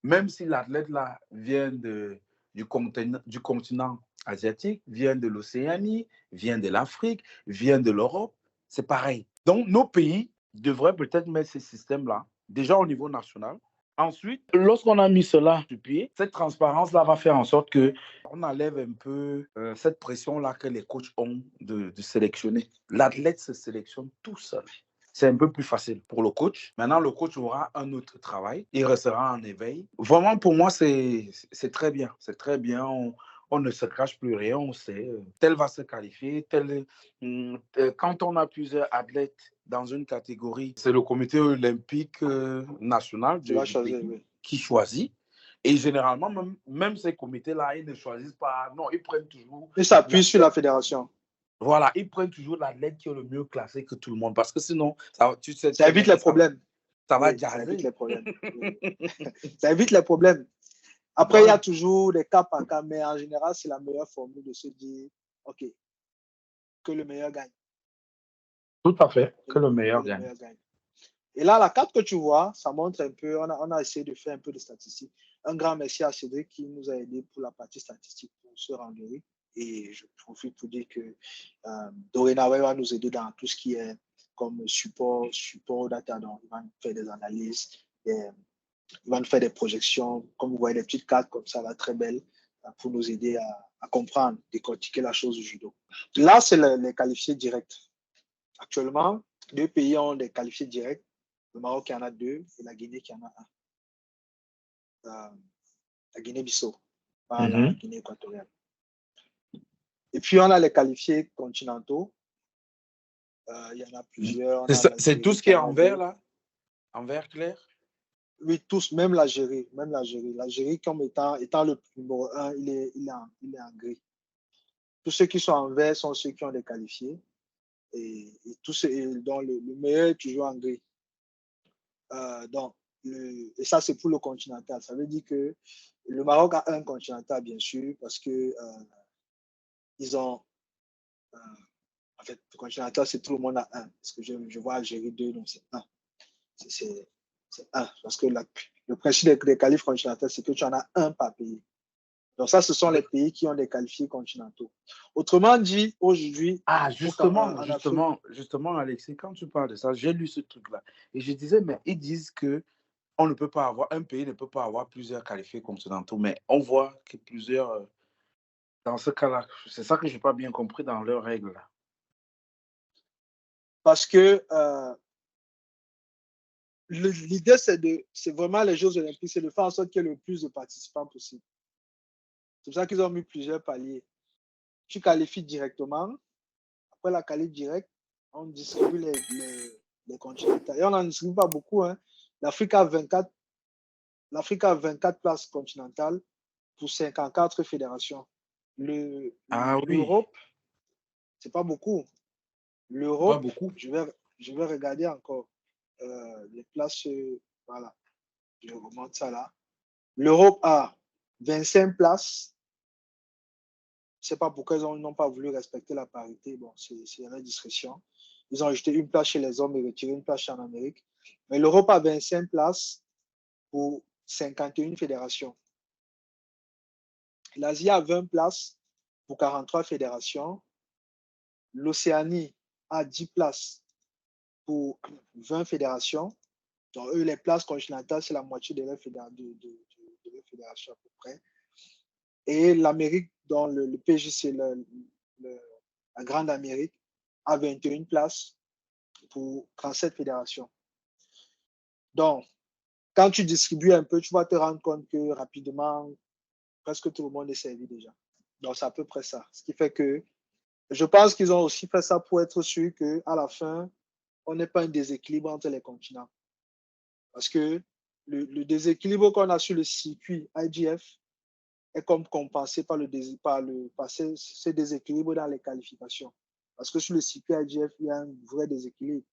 S1: Même si l'athlète là vient du continent asiatique, vient de l'Océanie, vient de l'Afrique, vient de l'Europe, c'est pareil. Donc, nos pays devraient peut-être mettre ce système-là, déjà au niveau national. Ensuite, lorsqu'on a mis cela sur pied, cette transparence-là va faire en sorte qu'on enlève un peu cette pression-là que les coachs ont de sélectionner. L'athlète se sélectionne tout seul. C'est un peu plus facile pour le coach. Maintenant, le coach aura un autre travail. Il restera en éveil. Vraiment, pour moi, c'est très bien. C'est très bien. On ne se cache plus rien. On sait. Tel va se qualifier. Quand on a plusieurs athlètes dans une catégorie, c'est le comité olympique national du pays qui choisit. Et généralement, même ces comités-là, ils ne choisissent pas. Non, ils prennent toujours.
S3: Ils s'appuient sur la fédération.
S1: Voilà, ils prennent toujours l'athlète qui est le mieux classé que tout le monde. Parce que sinon,
S3: ça évite les problèmes.
S1: Ça va jaser.
S3: Ça évite les problèmes. Ça évite les problèmes. Après, il y a toujours des cas par cas, mais en général, c'est la meilleure formule de se dire, OK, que le meilleur gagne.
S1: Tout à fait, que le meilleur gagne.
S3: Et là, la carte que tu vois, ça montre un peu, on a essayé de faire un peu de statistiques. Un grand merci à Cédric qui nous a aidé pour la partie statistique pour ce rendez-vous. Et je profite pour dire que dorénavant, il va nous aider dans tout ce qui est comme support data. Donc, il va nous faire des analyses, il va nous faire des projections. Comme vous voyez, des petites cartes comme ça, là, très belles, pour nous aider à comprendre, décortiquer la chose du judo. Là, c'est les qualifiés directs. Actuellement, 2 pays ont des qualifiés directs. Le Maroc qui en a 2 et la Guinée qui en a 1. La Guinée-Bissau, pas la Guinée équatoriale. Et puis, on a les qualifiés continentaux. Il y en a plusieurs.
S1: C'est tout ce qui est en vert, là? En vert clair?
S3: Oui, tous, même l'Algérie. L'Algérie, comme étant le numéro 1, il est en gris. Tous ceux qui sont en vert sont ceux qui ont des qualifiés. Et dont le meilleur est toujours en gris. Et ça, c'est pour le continental. Ça veut dire que le Maroc a un continental, bien sûr, parce que ils ont. En fait, le continental, c'est tout le monde a 1. Parce que je vois Algérie 2, donc c'est 1. C'est 1. Parce que le principe des qualifs continentaux, c'est que tu en as 1 par pays. Donc, ça, ce sont les pays qui ont des qualifiés continentaux. Autrement dit, aujourd'hui.
S1: Ah, justement, Alexis, quand tu parles de ça, j'ai lu ce truc-là. Et je disais, mais ils disent que un pays ne peut pas avoir plusieurs qualifiés continentaux, mais on voit que plusieurs, dans ce cas-là, c'est ça que je n'ai pas bien compris dans leurs règles.
S3: Parce que l'idée, c'est vraiment les Jeux Olympiques, c'est de faire en sorte qu'il y ait le plus de participants possible. C'est pour ça qu'ils ont mis plusieurs paliers. Tu qualifies directement. Après la qualif directe, on distribue les continentales. Et on n'en distribue pas beaucoup. Hein. L'Afrique a 24 places continentales pour 54 fédérations. L'Europe, c'est pas beaucoup. L'Europe, je vais regarder encore les places. Voilà, je remonte ça là. L'Europe a 25 places. Je ne sais pas pourquoi ils n'ont pas voulu respecter la parité. Bon, c'est la discrétion. Ils ont ajouté une place chez les hommes et retiré une place en Amérique. Mais l'Europe a 25 places pour 51 fédérations. L'Asie a 20 places pour 43 fédérations. L'Océanie a 10 places pour 20 fédérations. Donc, eux, les places continentales, c'est la moitié de leur fédération à peu près. Et l'Amérique, dans le PJC, la Grande Amérique, a 21 places pour 37 fédérations. Donc, quand tu distribues un peu, tu vas te rendre compte que rapidement, presque tout le monde est servi déjà. Donc, c'est à peu près ça. Ce qui fait que je pense qu'ils ont aussi fait ça pour être sûr qu'à la fin, on n'ait pas un déséquilibre entre les continents. Parce que le déséquilibre qu'on a sur le circuit IGF est comme compensé par ce déséquilibre dans les qualifications. Parce que sur le circuit IGF, il y a un vrai déséquilibre.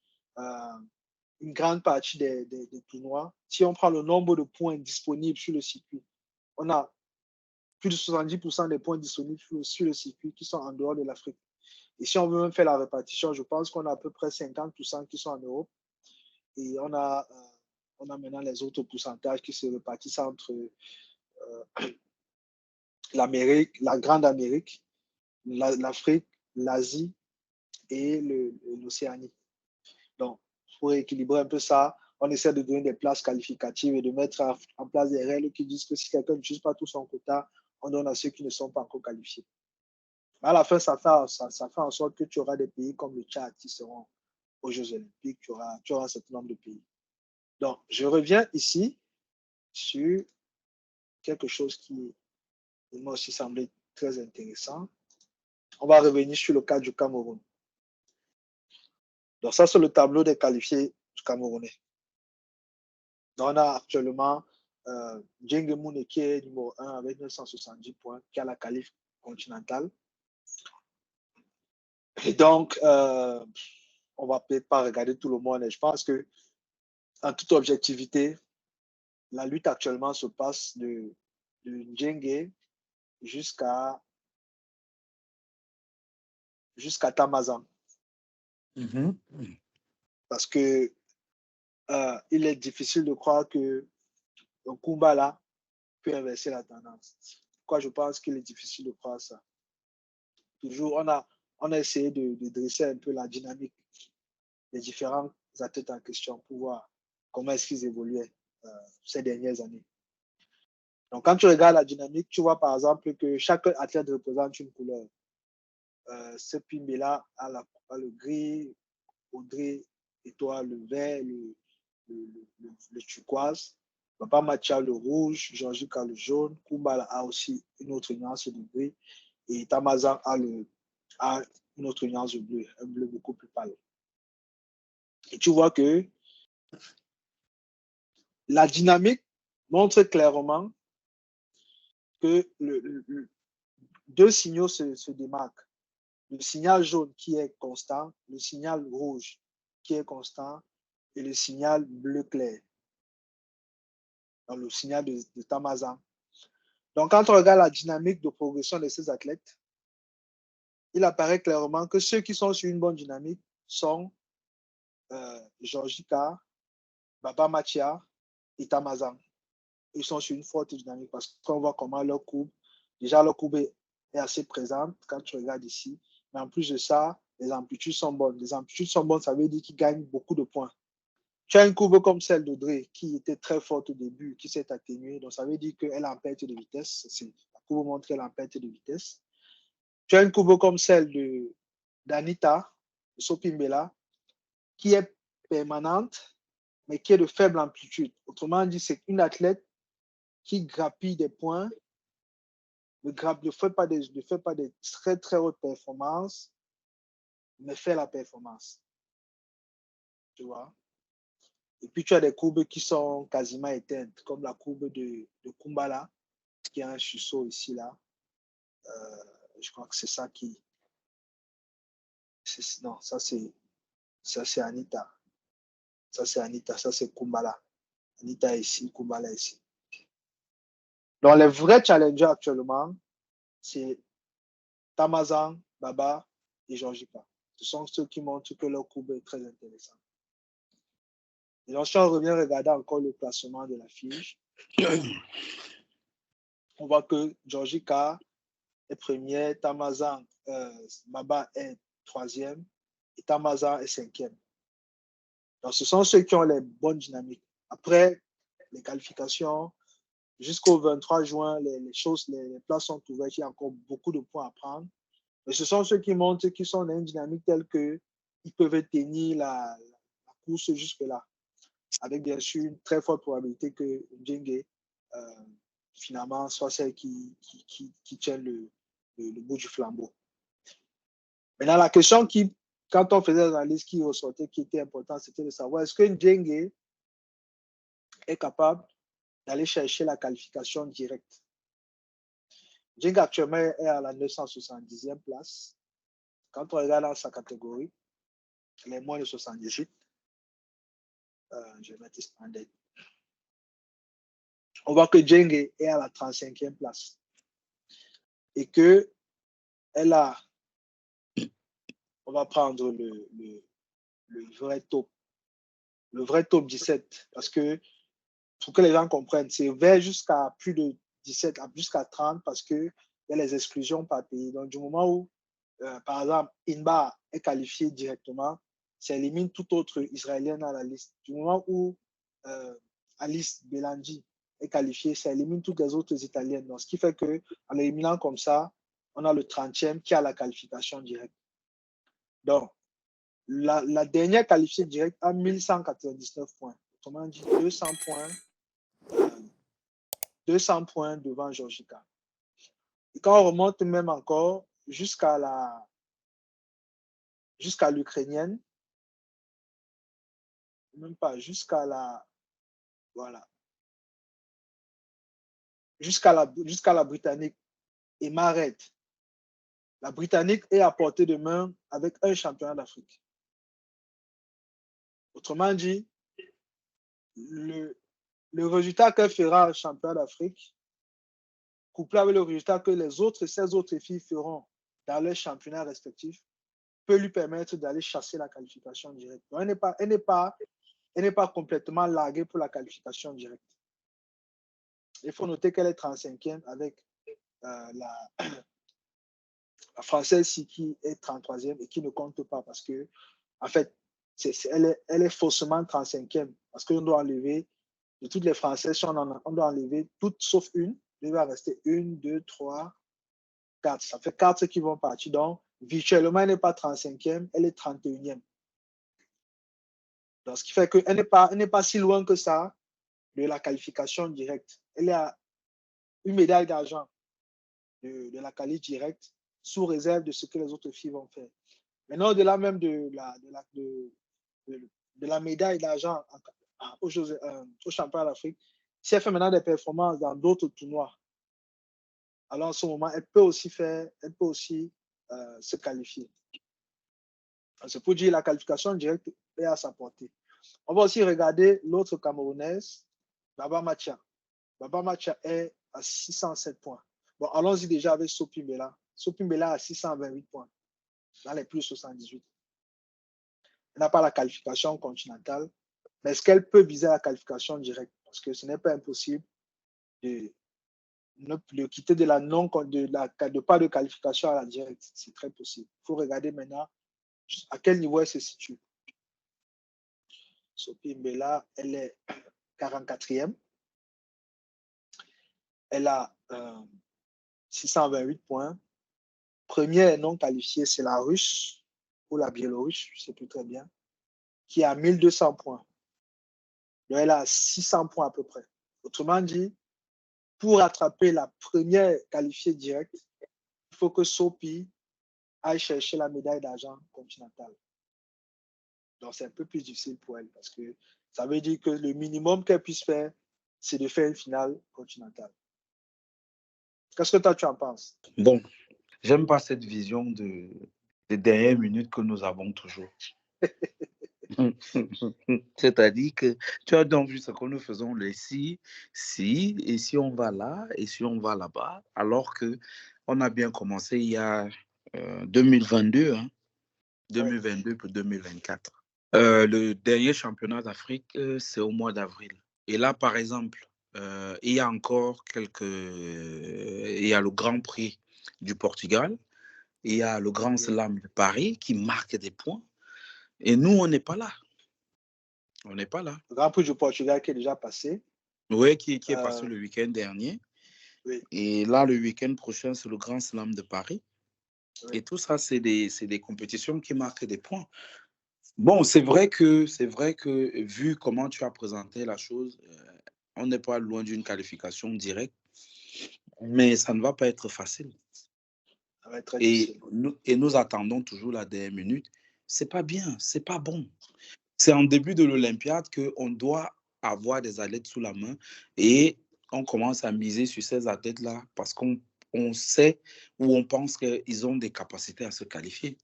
S3: Une grande partie des tournois, si on prend le nombre de points disponibles sur le circuit, on a plus de 70% des points disponibles sur le circuit qui sont en dehors de l'Afrique. Et si on veut même faire la répartition, je pense qu'on a à peu près 50% qui sont en Europe. Et on a maintenant les autres pourcentages qui se répartissent entre l'Amérique, la Grande Amérique, l'Afrique, l'Asie et l'Océanie. Donc, pour équilibrer un peu ça, on essaie de donner des places qualificatives et de mettre en place des règles qui disent que si quelqu'un n'utilise pas tout son quota, on donne à ceux qui ne sont pas encore qualifiés. À la fin, ça fait en sorte que tu auras des pays comme le Tchad qui seront aux Jeux Olympiques, tu auras un certain nombre de pays. Donc, je reviens ici sur quelque chose qui m'a aussi semblé très intéressant. On va revenir sur le cas du Cameroun. Donc, ça, c'est le tableau des qualifiés du Camerounais. Donc, on a actuellement Djenge Moune qui est numéro 1 avec 970 points, qui a la qualif continentale. Et donc, on va peut-être pas regarder tout le monde. Et je pense que, en toute objectivité, la lutte actuellement se passe de Djenge jusqu'à Tamazan.
S1: Mhm.
S3: Parce que il est difficile de croire que un Kumbala peut inverser la tendance. Pourquoi je pense qu'il est difficile de croire ça? Toujours, on a essayé de dresser un peu la dynamique des différents athlètes en question pour voir comment est-ce qu'ils évoluaient ces dernières années. Donc, quand tu regardes la dynamique, tu vois par exemple que chaque athlète représente une couleur. Ce Pimbela a le gris, Audrey et toi le vert, le turquoise. Papa Mathia le rouge, Georgica le jaune, Kumbala a aussi une autre nuance de gris et Tamazan a une autre nuance de bleu, un bleu beaucoup plus pâle. Et tu vois que la dynamique montre clairement que deux signaux se démarquent. Le signal jaune qui est constant, le signal rouge qui est constant et le signal bleu clair. Donc, le signal de Tamazan. Donc, quand on regarde la dynamique de progression de ces athlètes, il apparaît clairement que ceux qui sont sur une bonne dynamique sont Georgica, Baba Mathia et Tamazan. Ils sont sur une forte dynamique parce qu'on voit comment leur courbe est assez présente quand tu regardes ici. Mais en plus de ça, les amplitudes sont bonnes. Les amplitudes sont bonnes, ça veut dire qu'ils gagnent beaucoup de points. Tu as une courbe comme celle d'Audrey qui était très forte au début, qui s'est atténuée. Donc, ça veut dire qu'elle est en perte de vitesse. La courbe montre qu'elle est en perte de vitesse. Tu as une courbe comme celle d'Anita, de Sopimbela, qui est permanente, mais qui est de faible amplitude. Autrement dit, c'est une athlète qui grappille des points, ne fait pas des très, très hautes performances, mais fait la performance. Tu vois? Et puis, tu as des courbes qui sont quasiment éteintes, comme la courbe de Kumbala, qui a un chusso ici, là. Je crois que c'est ça qui... Non, ça c'est Anita. Ça c'est Anita, ça c'est Kumbala. Anita ici, Kumbala ici. Donc, les vrais challengers actuellement, c'est Tamazan, Baba et Georgica. Ce sont ceux qui montrent que leur courbe est très intéressante. Et donc, si on revient regarder encore le classement de la fiche, on voit que Georgica est première, Tamazan, Baba est troisième et Tamazan est cinquième. Donc, ce sont ceux qui ont les bonnes dynamiques. Après les qualifications, jusqu'au 23 juin, les places sont ouvertes. Il y a encore beaucoup de points à prendre. Mais ce sont ceux qui montrent qu'ils sont dans une dynamique telle qu'ils peuvent tenir la course jusque-là. Avec bien sûr une très forte probabilité que Djengue, finalement, soit celle qui tient le bout du flambeau. Maintenant, la question quand on faisait l'analyse qui ressortait, qui était importante, c'était de savoir est-ce que Djengue est capable d'aller chercher la qualification directe. Djengue actuellement est à la 970e place. Quand on regarde dans sa catégorie, elle est moins de 78. Je vais mettre standard. On voit que Djengue est à la 35e place. Et que elle a, on va prendre le vrai top. Le vrai top 17. Parce que, pour que les gens comprennent, c'est vers jusqu'à plus de 17, jusqu'à 30, parce qu'il y a les exclusions par pays. Donc, du moment où, par exemple, Inba est qualifié directement, ça élimine tout autre Israélien dans la liste. Du moment où Alice Belandi est qualifiée, ça élimine toutes les autres Italiennes. Donc, ce qui fait qu'en éliminant comme ça, on a le 30e qui a la qualification directe. Donc, la dernière qualifiée directe a 1199 points. Autrement dit, 200 points devant Georgica. Et quand on remonte même encore jusqu'à l'Ukrainienne, même pas, jusqu'à la Britannique, et Maret. La Britannique est à portée de main avec un championnat d'Afrique. Autrement dit, le résultat qu'elle fera au championnat d'Afrique, couplé avec le résultat que les autres 16 autres filles feront dans leurs championnats respectifs, peut lui permettre d'aller chasser la qualification directe. Donc, elle n'est pas complètement larguée pour la qualification directe. Il faut noter qu'elle est 35e avec la Française qui est 33e et qui ne compte pas parce que, en fait, elle est faussement 35e parce qu'on doit enlever, de toutes les Françaises, on doit enlever toutes sauf une. Il va rester 1, 2, 3, 4. Ça fait 4 qui vont partir. Donc, virtuellement, elle n'est pas 35e, elle est 31e. Donc, ce qui fait qu'elle n'est pas si loin que ça de la qualification directe. Elle est à une médaille d'argent de la qualité directe sous réserve de ce que les autres filles vont faire. Maintenant, au-delà même de la médaille d'argent au championnat d'Afrique, si elle fait maintenant des performances dans d'autres tournois, alors en ce moment, elle peut aussi se qualifier. C'est pour dire la qualification directe est à sa portée. On va aussi regarder l'autre Camerounaise, Baba Macha. Baba Macha est à 607 points. Bon, allons-y déjà avec Sophie Mbella. Sophie Mbella a 628 points dans les plus 78. Elle n'a pas la qualification continentale, mais est-ce qu'elle peut viser la qualification directe? Parce que ce n'est pas impossible de quitter de pas de qualification à la directe. C'est très possible. Il faut regarder maintenant à quel niveau elle se situe. Sophie Mbella, elle est 44e. Elle a 628 points. Première non qualifiée, c'est la Russe ou la Biélorusse, je ne sais plus très bien, qui a 1200 points. Donc, elle a 600 points à peu près. Autrement dit, pour attraper la première qualifiée directe, il faut que Sophie aille chercher la médaille d'argent continentale. Donc, c'est un peu plus difficile pour elle parce que ça veut dire que le minimum qu'elle puisse faire, c'est de faire une finale continentale. Qu'est-ce que toi, tu en penses?
S1: Bon, j'aime pas cette vision des dernières minutes que nous avons toujours. C'est-à-dire que tu as donc vu ce que nous faisons, les si, et si on va là, et si on va là-bas, alors qu'on a bien commencé il y a 2022, 2022 pour 2024. Le dernier championnat d'Afrique, c'est au mois d'avril. Et là, par exemple, il y a encore il y a le Grand Prix du Portugal, il y a le Grand Slam de Paris qui marque des points. Et nous, on n'est pas là.
S2: On n'est pas là.
S3: Le Grand Prix du Portugal qui est déjà passé.
S2: Oui, qui est passé le week-end dernier.
S3: Oui.
S2: Et là, le week-end prochain, c'est le Grand Slam de Paris.
S3: Oui.
S2: Et tout ça, c'est des compétitions qui marquent des points. Bon, c'est vrai que vu comment tu as présenté la chose, on n'est pas loin d'une qualification directe, mais ça ne va pas être facile.
S3: Ça va être très difficile.
S2: Nous attendons toujours la dernière minute. C'est pas bien, c'est pas bon. C'est en début de l'Olympiade qu'on doit avoir des athlètes sous la main et on commence à miser sur ces athlètes-là parce qu'on sait ou on pense qu'ils ont des capacités à se qualifier.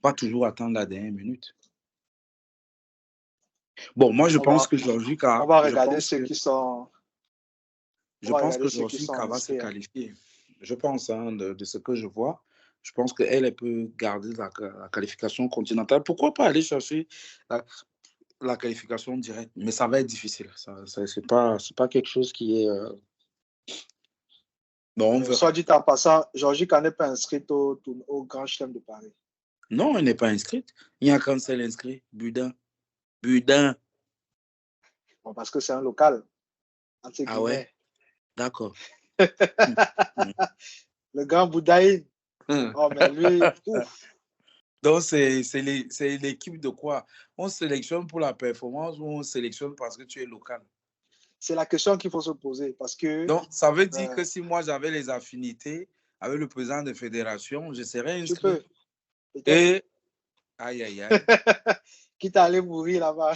S2: Pas toujours attendre la dernière minute. Bon, moi, je pense que Georgie
S3: On va regarder ceux qui sont.
S2: Je pense que Georgie va se qualifier. Je pense, de ce que je vois, je pense qu'elle peut garder la qualification continentale. Pourquoi pas aller chercher la qualification directe? Mais ça va être difficile. C'est pas quelque chose qui est... Bon, on verra.
S3: Soit dit en passant, Georgie n'est pas inscrite au Grand Chelem de Paris.
S2: Non, elle n'est pas inscrite. Il n'y a qu'un seul inscrit, Budin. Budin.
S3: Bon, parce que c'est un local.
S2: Ah ouais? D'accord.
S3: Le grand Boudaï. Oh, mais lui, ouf.
S2: Donc, c'est l'équipe de quoi? On sélectionne pour la performance ou on sélectionne parce que tu es local?
S3: C'est la question qu'il faut se poser. Parce que,
S2: donc, ça veut dire que si moi, j'avais les affinités avec le président de fédération, je serais inscrit.
S3: Tu peux.
S2: Et, aïe, aïe, aïe.
S3: Quitte à aller mourir là-bas.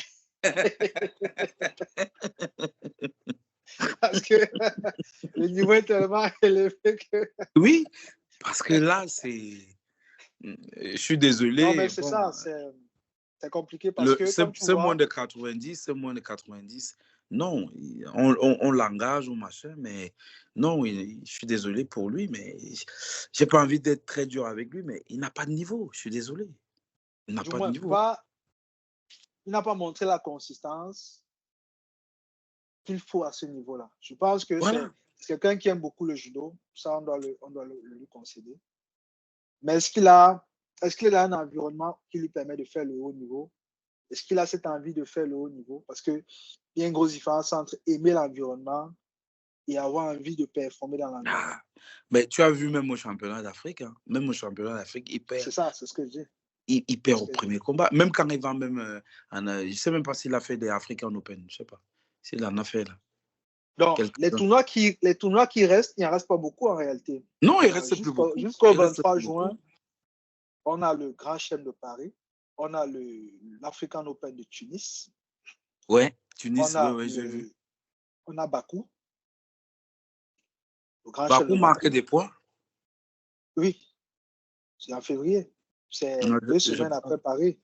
S3: Parce que le niveau est tellement élevé que...
S2: Oui, parce que là, c'est... Je suis désolé.
S3: Non, mais c'est ça, c'est compliqué parce que...
S2: C'est moins de 90, c'est moins de 90. Non, on l'engage au machin, mais non, je suis désolé pour lui, mais j'ai pas envie d'être très dur avec lui, mais il n'a pas de niveau, je suis désolé. Il n'a pas de niveau.
S3: Il n'a pas montré la consistance qu'il faut à ce niveau-là. Je pense que c'est quelqu'un qui aime beaucoup le judo, ça on doit le lui concéder. Mais est-ce qu'il a un environnement qui lui permet de faire le haut niveau? Est-ce qu'il a cette envie de faire le haut niveau? Parce qu'il y a une grosse différence entre aimer l'environnement et avoir envie de performer dans l'environnement.
S2: Mais tu as vu même au championnat d'Afrique, hein? Même au championnat d'Afrique, il perd.
S3: C'est ça, c'est ce que je dis.
S2: Il perd au premier combat. Même quand il va même... je ne sais même pas s'il a fait des African Open, je ne sais pas. S'il en a fait là.
S3: Donc, les tournois qui restent, il n'en reste pas beaucoup en réalité.
S2: Non, il reste plus beaucoup.
S3: Jusqu'au 23 juin, on a le Grand Chelem de Paris, on a l'African Open de Tunis.
S2: Ouais, Tunis, oui, j'ai vu.
S3: On a Bakou.
S2: Bakou marque des points? Oui.
S3: C'est en février. C'est 2 semaines après Paris.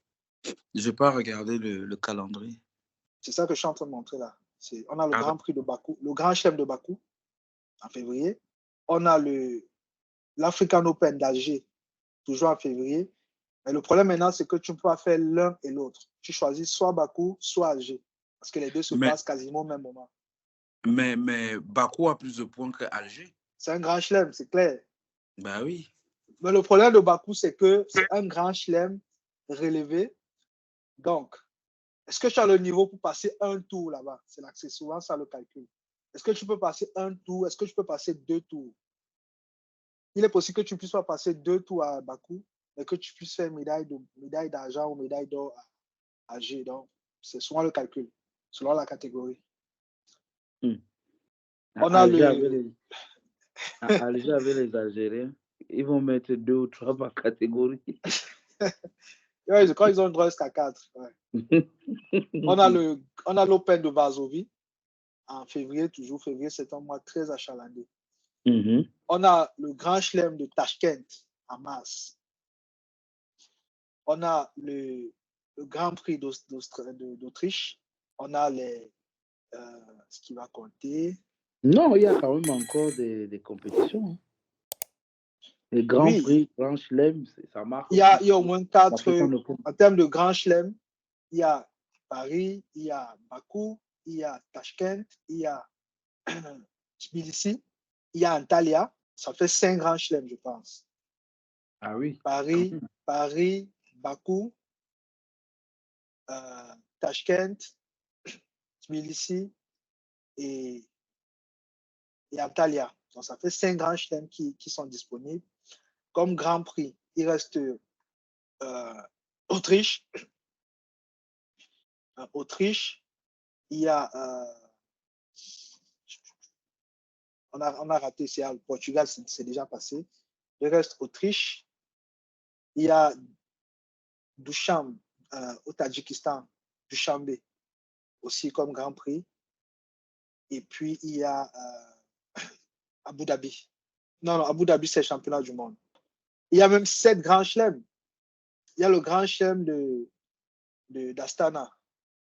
S2: Je n'ai pas regardé le calendrier.
S3: C'est ça que je suis en train de montrer là. On a le Grand Prix de Bakou, le Grand Chelem de Bakou en février. On a l'African Open d'Alger, toujours en février. Mais le problème maintenant, c'est que tu ne peux pas faire l'un et l'autre. Tu choisis soit Bakou, soit Alger. Parce que les deux se passent quasiment au même moment.
S2: Mais Bakou a plus de points que Alger.
S3: C'est un grand chelem, c'est clair.
S2: Ben oui.
S3: Mais le problème de Bakou, c'est que c'est un grand chelem relevé. Donc, est-ce que tu as le niveau pour passer un tour là-bas? C'est souvent ça le calcul. Est-ce que tu peux passer un tour? Est-ce que tu peux passer 2 tours? Il est possible que tu ne puisses pas passer 2 tours à Bakou, mais que tu puisses faire médaille d'argent ou médaille d'or à Alger. Donc, c'est souvent le calcul, selon la catégorie.
S2: On a Alger avec les Algériens, ils vont mettre 2 ou 3 par catégorie.
S3: Je crois qu'ils ont le droit jusqu'à 4. Ouais. On a l'Open de Varsovie en février, toujours février, c'est un mois très achalandé. On a le Grand Chelem de Tashkent en mars. On a le Grand Prix d'Autriche. On a ce qui va compter.
S2: Non, il y a quand même encore des compétitions. Hein. Les Grands Prix, Grand Chelem, ça marque.
S3: Il y a au moins 4. En termes de Grand Chelem, il y a Paris, il y a Bakou, il y a Tashkent, il y a Tbilissi, il y a Antalya. Ça fait 5 Grands Chelems, je pense.
S2: Ah oui.
S3: Paris, Bakou, Tashkent, Tbilissi et Antalya. Donc, ça fait 5 grands chelems qui sont disponibles. Comme Grand Prix, il reste Autriche. Autriche, il y a... on a raté, c'est le Portugal, c'est déjà passé. Il reste Autriche. Il y a Dushanbe au Tadjikistan, Dushanbe, aussi comme Grand Prix. Et puis, il y a Abu Dhabi. Non, Abu Dhabi, c'est le championnat du monde. Il y a même 7 grands chelems. Il y a le grand chelem d'Astana.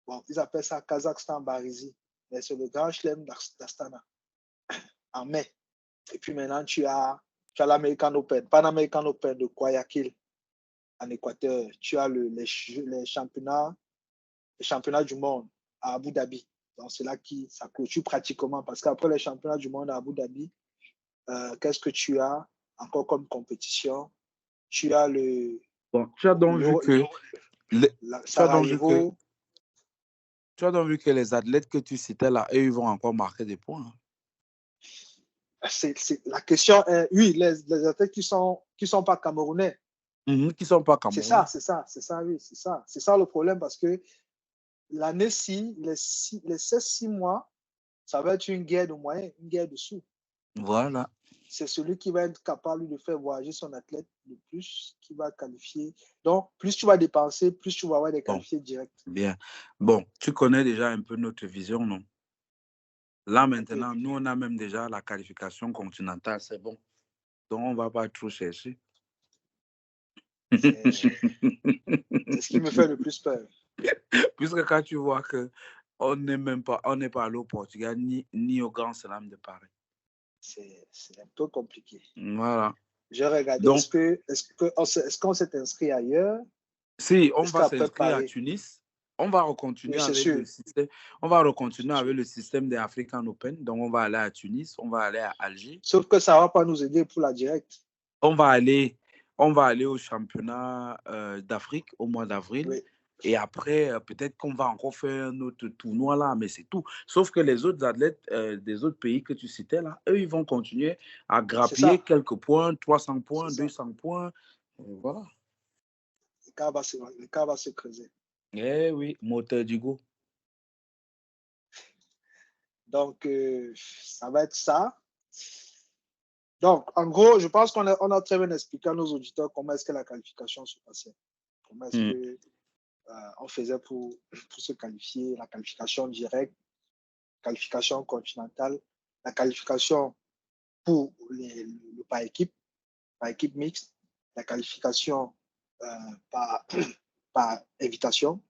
S3: Bon, ils appellent ça Kazakhstan Barizi. Mais c'est le grand chelem d'Astana en mai. Et puis maintenant, tu as l'American Open, Pan American Open de Guayaquil en Équateur. Tu as les championnats du monde à Abu Dhabi. Donc, c'est là qui ça clôture pratiquement parce qu'après les championnats du monde à Abu Dhabi, qu'est-ce que tu as encore comme compétition? Tu as le.
S1: Bon, tu as donc vu que.
S3: Sarajevo.
S1: Tu as donc vu que les athlètes que tu citais là, eux, ils vont encore marquer des points.
S3: La question est, oui, les athlètes qui sont pas camerounais.
S1: Qui sont pas camerounais.
S3: C'est ça, oui, c'est ça. C'est ça le problème parce que l'année-ci, les 16-6 mois, ça va être une guerre de moyens, une guerre de sous.
S1: Voilà.
S3: C'est celui qui va être capable de faire voyager son athlète le plus, qui va qualifier. Donc, plus tu vas dépenser, plus tu vas avoir des qualifiés directs.
S1: Bien. Bon, tu connais déjà un peu notre vision, non? Là, maintenant, nous, on a même déjà la qualification continentale, c'est bon. Donc, on ne va pas trop chercher.
S3: C'est ce qui me fait le plus peur.
S1: Puisque quand tu vois qu'on n'est pas allé au Portugal ni au Grand Slam de Paris.
S3: C'est un peu compliqué.
S1: Voilà.
S3: Je regarde.
S1: Donc,
S3: est-ce qu'on s'est inscrit ailleurs?
S1: Si, on va s'inscrire à Tunis. On va continuer avec le système. On va continuer avec le système des African Open. Donc, on va aller à Tunis, on va aller à Alger.
S3: Sauf que ça ne va pas nous aider pour la directe.
S1: On va aller au championnat d'Afrique au mois d'avril.
S3: Oui.
S1: Et après, peut-être qu'on va encore faire un autre tournoi là, mais c'est tout. Sauf que les autres athlètes des autres pays que tu citais là, eux, ils vont continuer à grappiller quelques points, 300 points, 200 points. Voilà.
S3: Le cas va se creuser.
S1: Eh oui, moteur du go.
S3: Donc, ça va être ça. Donc, en gros, je pense qu'on a très bien expliqué à nos auditeurs comment est-ce que la qualification se passait. Comment est-ce qu'on faisait pour se qualifier, la qualification directe, qualification continentale, la qualification pour le par équipe mixte, la qualification par invitation,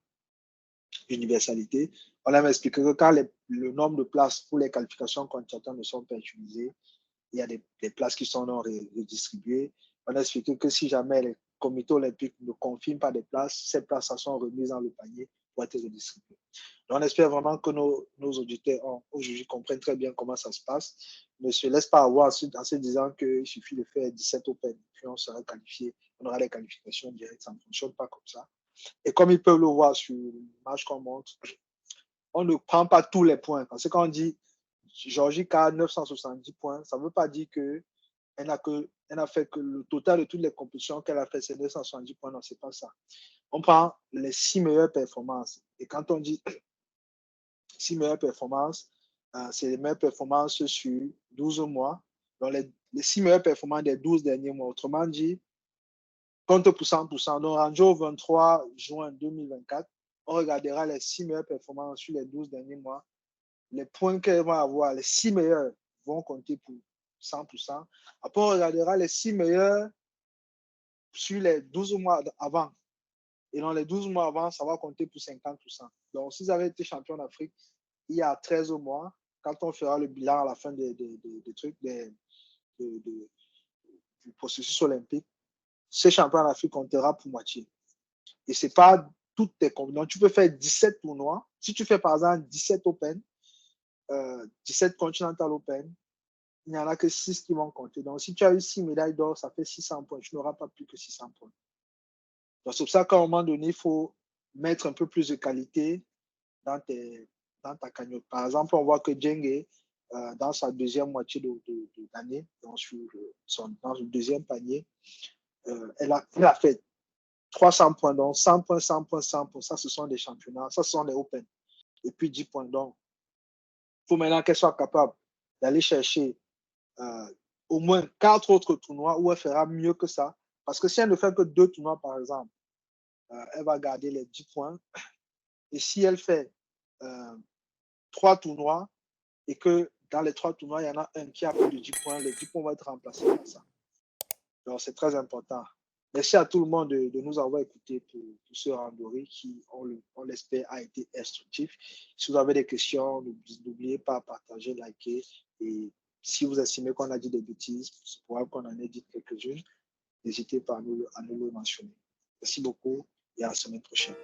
S3: universalité. On a expliqué que quand le nombre de places pour les qualifications continentales ne sont pas utilisées, il y a des places qui sont non redistribuées. On a expliqué que si jamais les comités olympiques ne confirment pas des places, ces places sont remises dans le panier pour être redistribuées. Donc, on espère vraiment que nos auditeurs aujourd'hui comprennent très bien comment ça se passe. Ne se laissent pas avoir en se disant qu'il suffit de faire 17 Open, puis on sera qualifié, on aura les qualifications directes. Ça ne fonctionne pas comme ça. Et comme ils peuvent le voir sur l'image qu'on montre, on ne prend pas tous les points. Parce que quand on dit Georgie a 970 points, ça ne veut pas dire qu'elle n'a fait que le total de toutes les compétitions qu'elle a fait, c'est 970 points. Non, ce n'est pas ça. On prend les 6 meilleures performances. Et quand on dit 6 meilleures performances, c'est les meilleures performances sur 12 mois. Donc, les 6 meilleures performances des 12 derniers mois. Autrement dit, compte pour 100%. Donc, rendu au 23 juin 2024, on regardera les 6 meilleures performances sur les 12 derniers mois. Les points qu'elles vont avoir, les 6 meilleurs vont compter pour 100%. Après, on regardera les 6 meilleurs sur les 12 mois avant. Et dans les 12 mois avant, ça va compter pour 50%. Donc, si vous avez été champion d'Afrique il y a 13 mois, quand on fera le bilan à la fin du processus olympique, ce champion d'Afrique comptera pour moitié. Et ce n'est pas toutes tes combinaisons. Tu peux faire 17 tournois. Si tu fais par exemple 17 Open, 17 Continental Open, il n'y en a que 6 qui vont compter. Donc, si tu as eu 6 médailles d'or, ça fait 600 points. Tu n'auras pas plus que 600 points. Donc, c'est pour ça qu'à un moment donné, il faut mettre un peu plus de qualité dans tes dans ta cagnotte. Par exemple, on voit que Djengue, dans sa deuxième moitié d'année, dans le deuxième panier, elle a fait 300 points, donc 100 points, 100 points, 100 points. Ça, ce sont des championnats, ça, ce sont les Open. Et puis 10 points. Donc, il faut maintenant qu'elle soit capable d'aller chercher au moins 4 autres tournois où elle fera mieux que ça. Parce que si elle ne fait que 2 tournois, par exemple, elle va garder les 10 points. Et si elle fait 3 tournois et que dans les 3 tournois, il y en a un qui a plus de 10 points, les 10 points vont être remplacés par ça. Donc, c'est très important. Merci à tout le monde de nous avoir écoutés pour ce randonnée qui, on l'espère, a été instructif. Si vous avez des questions, n'oubliez pas à partager, liker. Et si vous estimez qu'on a dit des bêtises, c'est probable qu'on en ait dit quelques-unes, n'hésitez pas à nous le mentionner. Merci beaucoup et à la semaine prochaine.